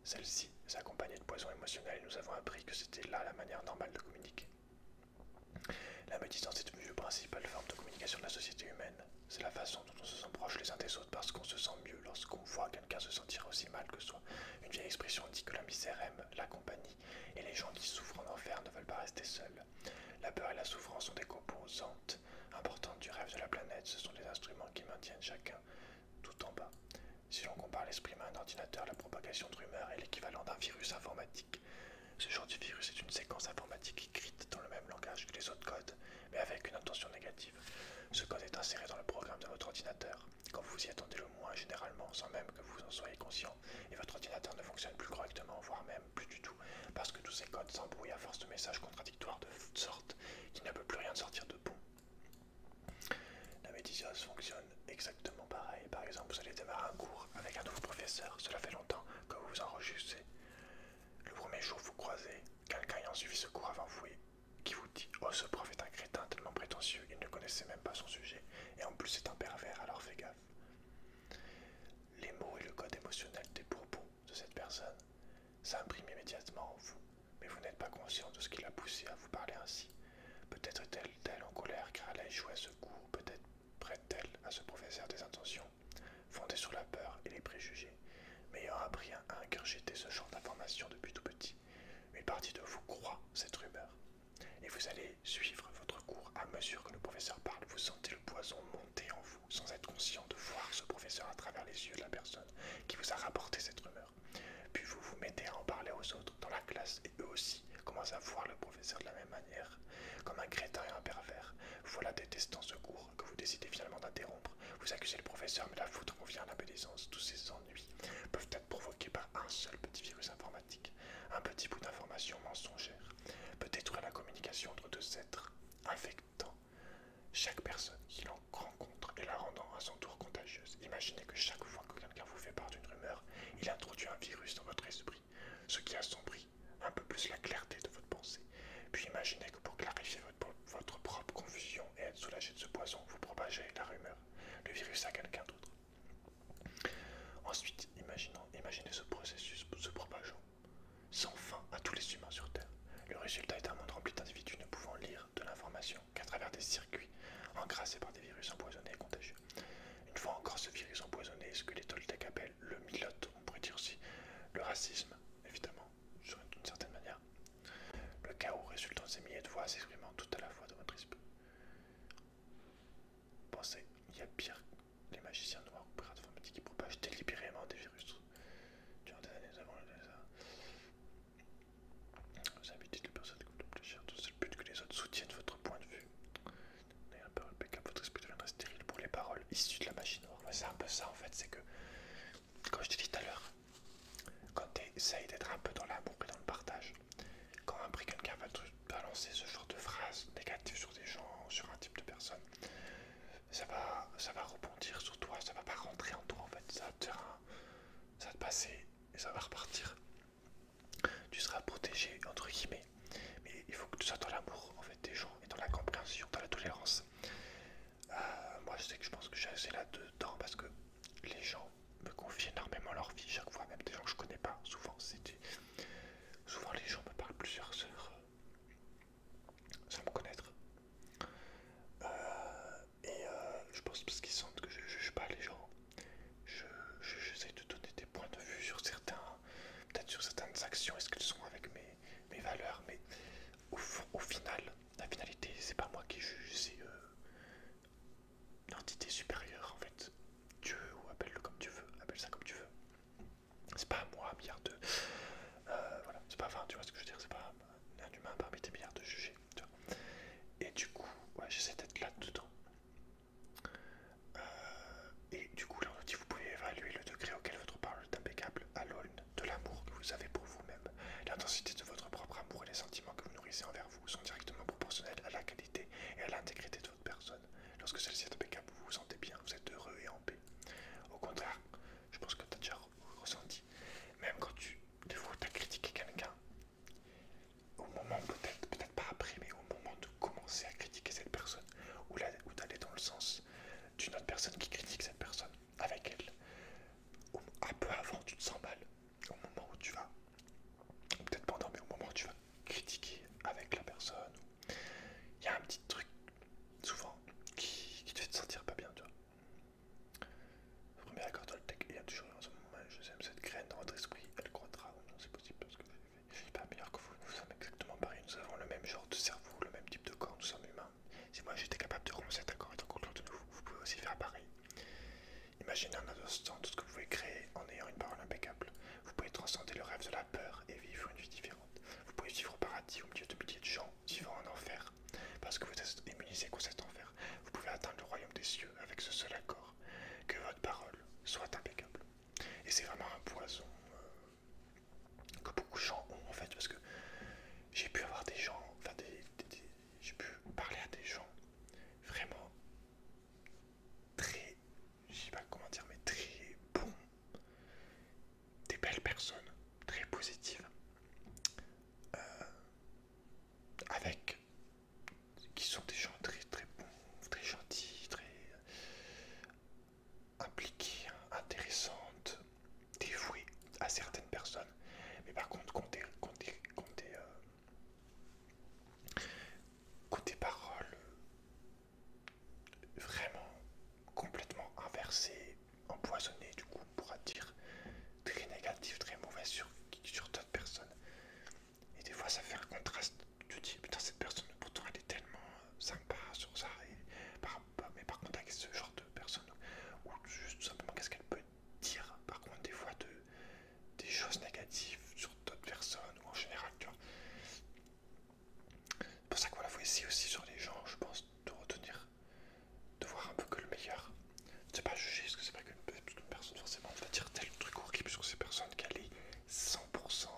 Celle-ci s'accompagnait de poison émotionnel et nous avons appris que c'était là la manière normale de communiquer. La médisance est devenue la principale forme de communication de la société humaine. C'est la façon dont on se sent proche les uns des autres parce qu'on se sent mieux lorsqu'on voit quelqu'un se sentir aussi mal que soi. Une vieille expression dit que la misère aime la compagnie et les gens qui souffrent en enfer ne veulent pas rester seuls. La peur et la souffrance sont des composantes importantes du rêve de la planète. Ce sont les instruments qui maintiennent chacun tout en bas. Si l'on compare l'esprit humain à un ordinateur, la propagation de rumeurs est l'équivalent d'un virus informatique. Ce genre de virus est une séquence informatique écrite dans le même langage que les autres codes, mais avec une intention négative. Ce code est inséré dans le programme de votre ordinateur, quand vous y attendez le moins généralement, sans même que vous en soyez conscient, et votre ordinateur ne fonctionne plus correctement, voire même plus du tout, parce que tous ces codes s'embrouillent à force de messages contradictoires de sorte qu'il ne peut plus rien sortir de bon. La médisance fonctionne exactement pareil. Par exemple, vous allez démarrer un cours avec un nouveau professeur, cela fait longtemps que vous vous enregistrez. Le premier jour, vous croisez quelqu'un ayant suivi ce cours avant vous et qui vous dit « Oh, ce prof est un crétin tellement prétentieux, il ne connaissait même pas son sujet, et en plus c'est un pervers, alors fais gaffe. » Les mots et le code émotionnel des propos de cette personne s'impriment immédiatement en vous, mais vous n'êtes pas conscient de ce qui l'a poussé à vous parler ainsi. Peut-être est-elle en colère car elle a échoué à ce cours, peut-être prête-t-elle à ce professeur des intentions fondées sur la peur et les préjugés, mais ayant appris à ingurgiter ce genre d'informations depuis tout petit. Une partie de vous croit cette rumeur, et vous allez suivre votre cours à mesure que le professeur parle. Vous sentez le poison monter en vous, sans être conscient de voir ce professeur à travers les yeux de la personne qui vous a rapporté cette rumeur. Puis vous vous mettez à en parler aux autres dans la classe, et eux aussi commencent à voir le professeur de la même manière, comme un crétin et un pervers. Voilà détestant ce cours que vous décidez finalement d'interrompre. Vous accusez le professeur, mais la faute revient à la médisance. Tous ces ennuis peuvent être provoqués par un seul petit virus informatique. Un petit bout d'information mensongère peut détruire la communication entre deux êtres, infectant chaque personne qui l'en rencontre et la rendant à son tour contagieuse. Imaginez que chaque fois que quelqu'un vous fait part d'une rumeur, il introduit un virus dans votre esprit, ce qui assombrit un peu plus la clarté de votre pensée. Puis imaginez que pour clarifier votre propre confusion et être soulagé de ce poison, vous propagez la rumeur, le virus à quelqu'un d'autre. Ensuite, imaginez ce processus se propageant sans fin à tous les humains sur Terre. Le résultat est un monde rempli d'individus ne pouvant lire de l'information qu'à travers des circuits encrassés par des virus empoisonnés et contagieux. Une fois encore, ce virus empoisonné est ce que les Toltecs appellent le milote, on pourrait dire aussi le racisme, évidemment, d'une certaine manière. Le chaos résultant de ces milliers de voix s'exprimant tout à la fois dans votre esprit. Pensez, il y a pire, les magiciens noirs ou pirates informatiques qui propagent délibérément des virus. Durant des années avant vous invitez les personnes qui vous plaisir, tout c'est le but que les autres soutiennent votre point de vue. N'ayez pas impeccable, votre esprit deviendra stérile pour les paroles issues de la magie noire. Ouais, c'est un peu ça en fait, c'est que, comme je te dis tout à l'heure, quand tu essayes d'être un peu dans l'amour et dans le partage, quand après quelqu'un va te balancer ce genre de phrases négatives sur des gens, sur un type de personne, ça va rebondir sur toi, ça va pas rentrer en toi en fait, ça va te passer et ça va repartir. Tu seras protégé entre guillemets, mais il faut que tu sois dans l'amour en fait des gens et dans la compréhension, dans la tolérance. Moi je sais que je pense que j'ai assez là-dedans parce que les gens me confient énormément leur vie chaque fois, même des gens que je connais pas. Souvent les gens me parlent plusieurs heures sans me connaître. Je pense parce qu'ils sentent que je juge pas les gens. J'essaie de donner des points de vue sur peut-être sur certaines actions, est-ce qu'elles sont avec mes valeurs, mais au final, la finalité, c'est pas moi qui juge, c'est une entité supérieure en fait. Dieu, ou appelle-le comme tu veux, appelle ça comme tu veux. C'est pas à moi, milliard de. Voilà, c'est pas, enfin, tu vois ce que je veux dire, c'est pas un humain parmi tes milliards de juger. Tu vois. Et du coup, ouais, j'essaie d'être là-dedans. Et du coup, là, on nous dit vous pouvez évaluer le degré auquel votre parole est impeccable à l'aune de l'amour que vous avez pour vous-même. L'intensité de votre propre amour et les sentiments que vous nourrissez envers vous sont directement proportionnels à la qualité et à l'intégrité de votre personne. Lorsque celle-ci est impeccable, vous vous sentez bien, vous êtes heureux et en paix. Imaginez un instant tout ce que vous pouvez créer en ayant une parole impeccable. Vous pouvez transcender le rêve de la peur et vivre une vie différente. Vous pouvez vivre au paradis au milieu de milliers de gens vivant en enfer, parce que vous êtes immunisé contre cet enfer. Vous pouvez atteindre le royaume des cieux avec ce seul accord, que votre parole soit impeccable. Et c'est vraiment un poison que beaucoup de gens ont en fait, parce que j'ai pu avoir des gens, enfin j'ai pu parler à des gens vraiment très, je sais pas comment dire, mais très bons, des belles personnes, très positives, avec qui sont des gens très très bons, très gentils, très impliqués, intéressantes, dévoués à certaines personnes. Mais par contre, quand des paroles vraiment complètement inversées, empoisonnées, du coup, on pourra dire très négatives, très mauvaises sur d'autres personnes. Et des fois, ça fait un contraste. Tu te dis, putain, cette personne, pourtant, elle est tellement sympa sur ça. Mais par contre, avec ce genre de personne, ou juste tout simplement, qu'est-ce qu'elle peut dire, par contre, des fois, des choses négatives sur d'autres personnes, ou en général, tu vois. C'est pour ça que voilà, faut essayer aussi sur les gens, je pense, de retenir, de voir un peu que le meilleur. C'est pas juger, parce que c'est pas qu'une personne forcément va dire tel truc horrible sur ces personnes qu'elle est 100%,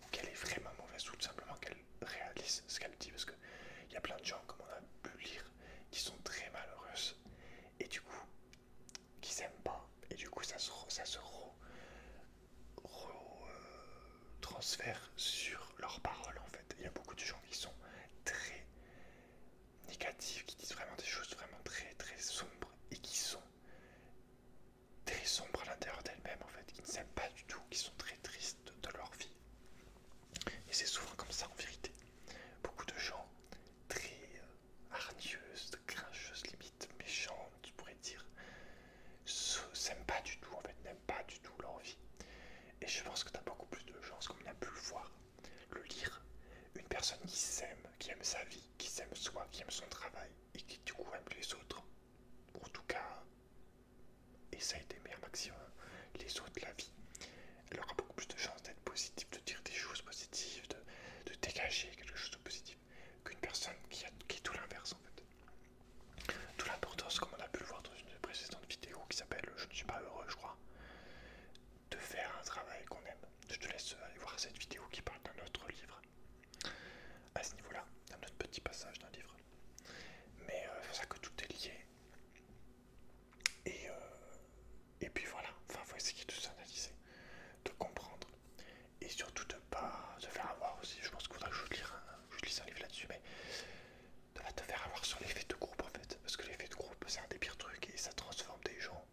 ou qu'elle est vraiment mauvaise, ou tout simplement qu'elle réalise ce qu'elle dit, parce qu'il y a plein de gens, comme on a pu lire, qui sont très malheureuses, et du coup, qui s'aiment pas, et du coup, ça se transfère sur leurs paroles en fait. Il y a beaucoup de gens qui sont très négatifs, qui disent vraiment des choses vraiment très très sombres et qui sont très sombres à l'intérieur d'elles-mêmes en fait, qui ne s'aiment pas du tout, qui sont très tristes de leur vie. Et c'est souvent comme ça en vérité. Beaucoup de gens très hargneuses, grincheuses, limite méchantes, je pourrais dire, s'aiment pas du tout en fait, n'aiment pas du tout leur vie. Et je pense que tu as beaucoup plus de chance, comme on a pu le voir, le lire, une personne qui s'aime, qui aime sa vie, qui s'aime soi, qui aime son travail, et qui du coup aime les autres, ou en tout cas essaye d'aimer un maximum les autres, la vie. Elle aura beaucoup plus de chances d'être positive, de dire des choses positives, de dégager quelque chose de positif, qu'une personne qui est tout l'inverse en fait. D'où l'importance, comme on a pu le voir dans une précédente vidéo qui s'appelle Je ne suis pas heureux, je crois, de faire un travail qu'on aime. Je te laisse aller voir cette vidéo qui parle d'un autre livre à ce niveau-là, d'un autre petit passage d'un livre. Mais c'est pour ça que tout est lié. Et puis voilà, enfin faut essayer de s'analyser, de comprendre. Et surtout de pas se faire avoir aussi. Je pense qu'il faudra que je lise un livre là-dessus, mais de pas te faire avoir sur l'effet de groupe en fait. Parce que l'effet de groupe c'est un des pires trucs et ça transforme des gens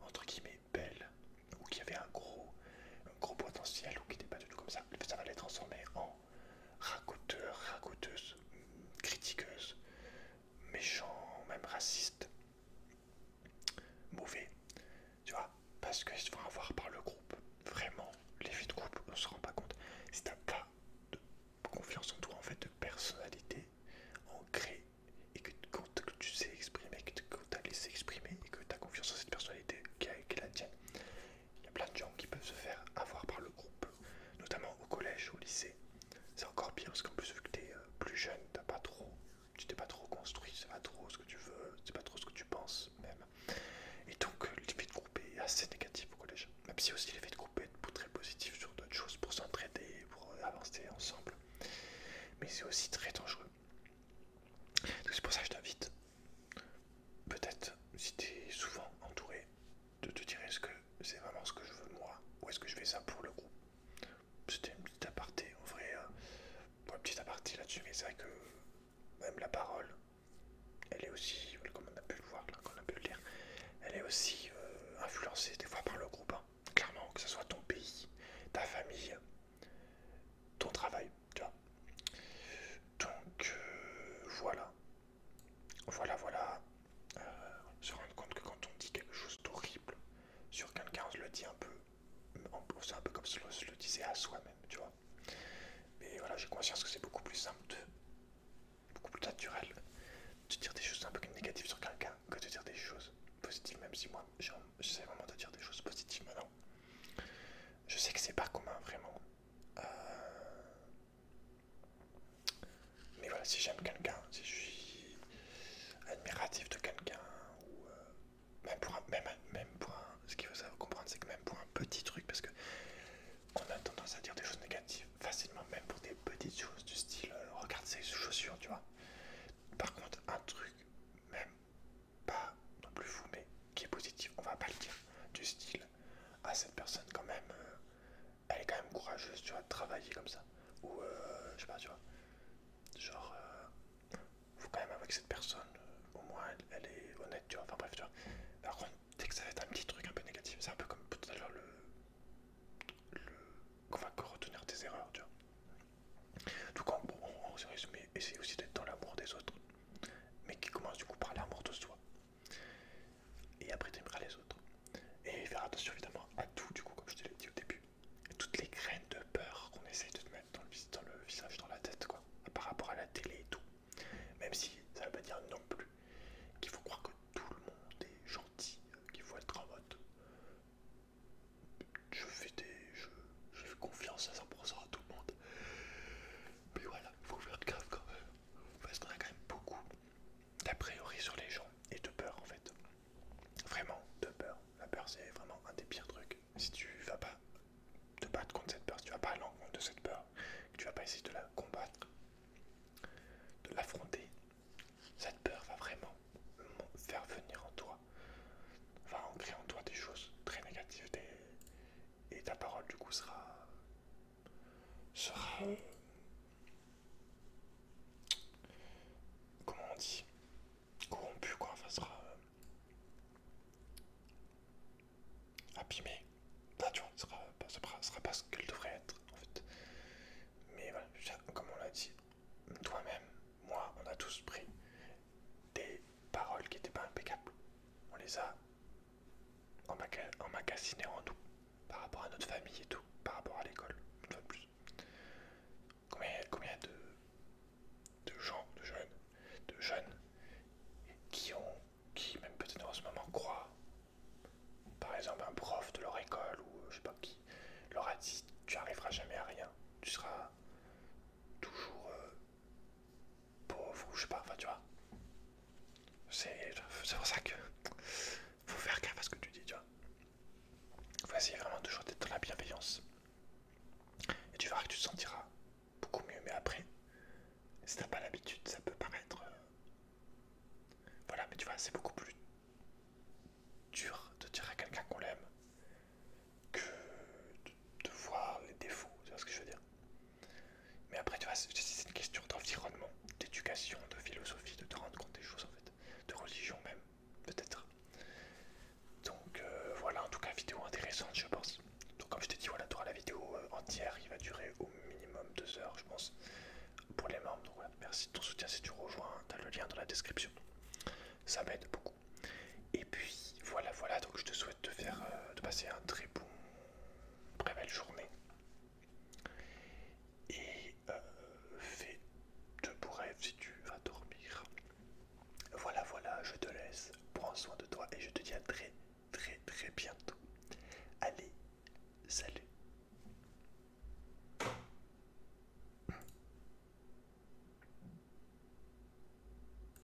entre guillemets belles ou qui avaient un gros potentiel ou qui n'étaient pas du tout comme ça. Ça va les transformer en racoteurs, racoteuses, critiqueuses, méchants, même racistes, mauvais, tu vois, parce qu'ils se font avoir par le groupe. Vraiment, l'effet de groupe, on se rend pas compte. Si t'as pas de confiance en toi, en fait, de personnalité ancrée, et que tu sais exprimer, que t'as laissé exprimer, et que t'as confiance en cette personnalité qui est la tienne, il y a plein de gens qui peuvent se faire avoir par le groupe, notamment au collège, au lycée. C'est encore pire parce qu'en plus, vu que t'es plus jeune, tu t'es pas trop construit, tu sais pas trop ce que tu veux, tu sais pas trop ce que tu penses même. Et donc, l'effet de groupe est assez négatif au collège. Même si aussi l'effet de groupe est très positif sur d'autres choses pour s'entraider, pour avancer ensemble. Mais c'est aussi très dangereux. Donc c'est pour ça que je t'invite, peut-être si tu es souvent entouré, de te dire est-ce que c'est vraiment ce que je veux moi, ou est-ce que je fais ça pour le groupe. C'était une petite aparté, en vrai, pour une petite aparté là-dessus, mais c'est vrai que même la parole, elle est aussi, comme on a pu le voir, là, qu'on a pu le lire, elle est aussi influencée des fois par le groupe, hein. Clairement, que ce soit ton pays, ta famille, ton travail, tu vois. Donc voilà, voilà. Se rendre compte que quand on dit quelque chose d'horrible sur quelqu'un, on se le dit un peu, c'est un peu comme si on se le disait à soi-même, tu vois. Mais voilà, j'ai conscience que c'est beaucoup plus simple, beaucoup plus naturel de dire des choses un peu négatives sur quelqu'un que de dire des choses positives, même si moi, voilà, si j'aime quelqu'un, si je suis admiratif de quelqu'un, ou même pour un, ce qu'il faut savoir comprendre, c'est que même pour un petit truc, parce que on a tendance à dire des choses négatives facilement, même pour des petites choses du style, regarde ces chaussures, tu vois. Par contre, un truc, même pas non plus fou, mais qui est positif, on va pas le dire, du style, à cette personne quand même, elle est quand même courageuse, tu vois, de travailler comme ça, ou je sais pas, tu vois, genre, faut quand même avec cette personne, au moins elle est honnête, tu vois, enfin bref, tu vois. Par contre, dès que ça va être un petit truc un peu négatif, c'est un peu comme tout à l'heure qu'on va que retenir tes erreurs, tu vois. Donc en résumé, essayer aussi d'être dans l'amour des autres, mais qui commence du coup par l'amour de soi. Et après t'aimeras les autres. Et faire attention évidemment à tout, du coup, comme je te l'ai dit au début. Et toutes les graines de peur qu'on essaye de te mettre dans le visage, dans la tête, quoi, par rapport à la télé et tout. Même si ça veut pas dire non plus qu'il faut croire que tout le monde est gentil, qu'il faut être en mode je fais je fais confiance à 100% à tout le monde. Mais voilà, il faut faire gaffe quand même. Parce qu'on a quand même beaucoup d'a priori sur les gens et de peur en fait. Vraiment de peur. La peur c'est vraiment un des pires trucs. Si tu vas pas te battre contre cette peur, si tu vas pas à l'encontre de cette peur, que tu vas pas essayer de la combattre, de l'affronter, cette peur va vraiment faire venir en toi, va ancrer en toi des choses très négatives et ta parole du coup sera comment on dit, corrompue quoi, enfin sera abîmée. Enfin, tu vois, sera pas ce qu'elle devrait être en fait. Mais voilà, comme on l'a dit, toi-même, moi, on a tous pris des paroles qui n'étaient pas impeccables. On les a emmagasinés en nous, par rapport à notre famille et tout, par rapport à l'école, une fois de plus. Combien de gens, de jeunes qui même peut-être en ce moment croient, par exemple un prof de leur école ou je sais pas qui, leur a dit tu arriveras jamais à rien, tu seras toujours pauvre ou je sais pas, enfin tu vois. C'est pour ça que faut faire gaffe à ce que tu dis, tu vois. Faut essayer vraiment toujours d'être dans la bienveillance. Et tu verras que tu te sentiras beaucoup mieux, mais après, si t'as pas l'habitude, ça peut paraître. Voilà, mais tu vois, c'est beaucoup plus dur de dire à quelqu'un qu'on l'aime que de voir les défauts, tu vois ce que je veux dire. Mais après, tu vois, c'est une question d'environnement, d'éducation, de philosophie, de te rendre compte des choses en fait, de religion même, peut-être. Donc voilà, en tout cas, vidéo intéressante, je pense. Donc comme je t'ai dit, voilà, tu auras la vidéo entière, il va durer au minimum 2 heures, je pense, pour les membres. Donc voilà, merci de ton soutien si tu rejoins, tu as le lien dans la description. Ça m'aide beaucoup. Et puis voilà, donc je te souhaite de passer un très très belle journée. Et fais de beaux rêves si tu vas dormir. Voilà, je te laisse. Prends soin de toi et je te dis à très bientôt. Allez, salut.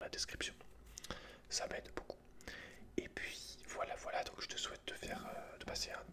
La description, ça m'aide beaucoup. Et puis voilà, donc je te souhaite de passer un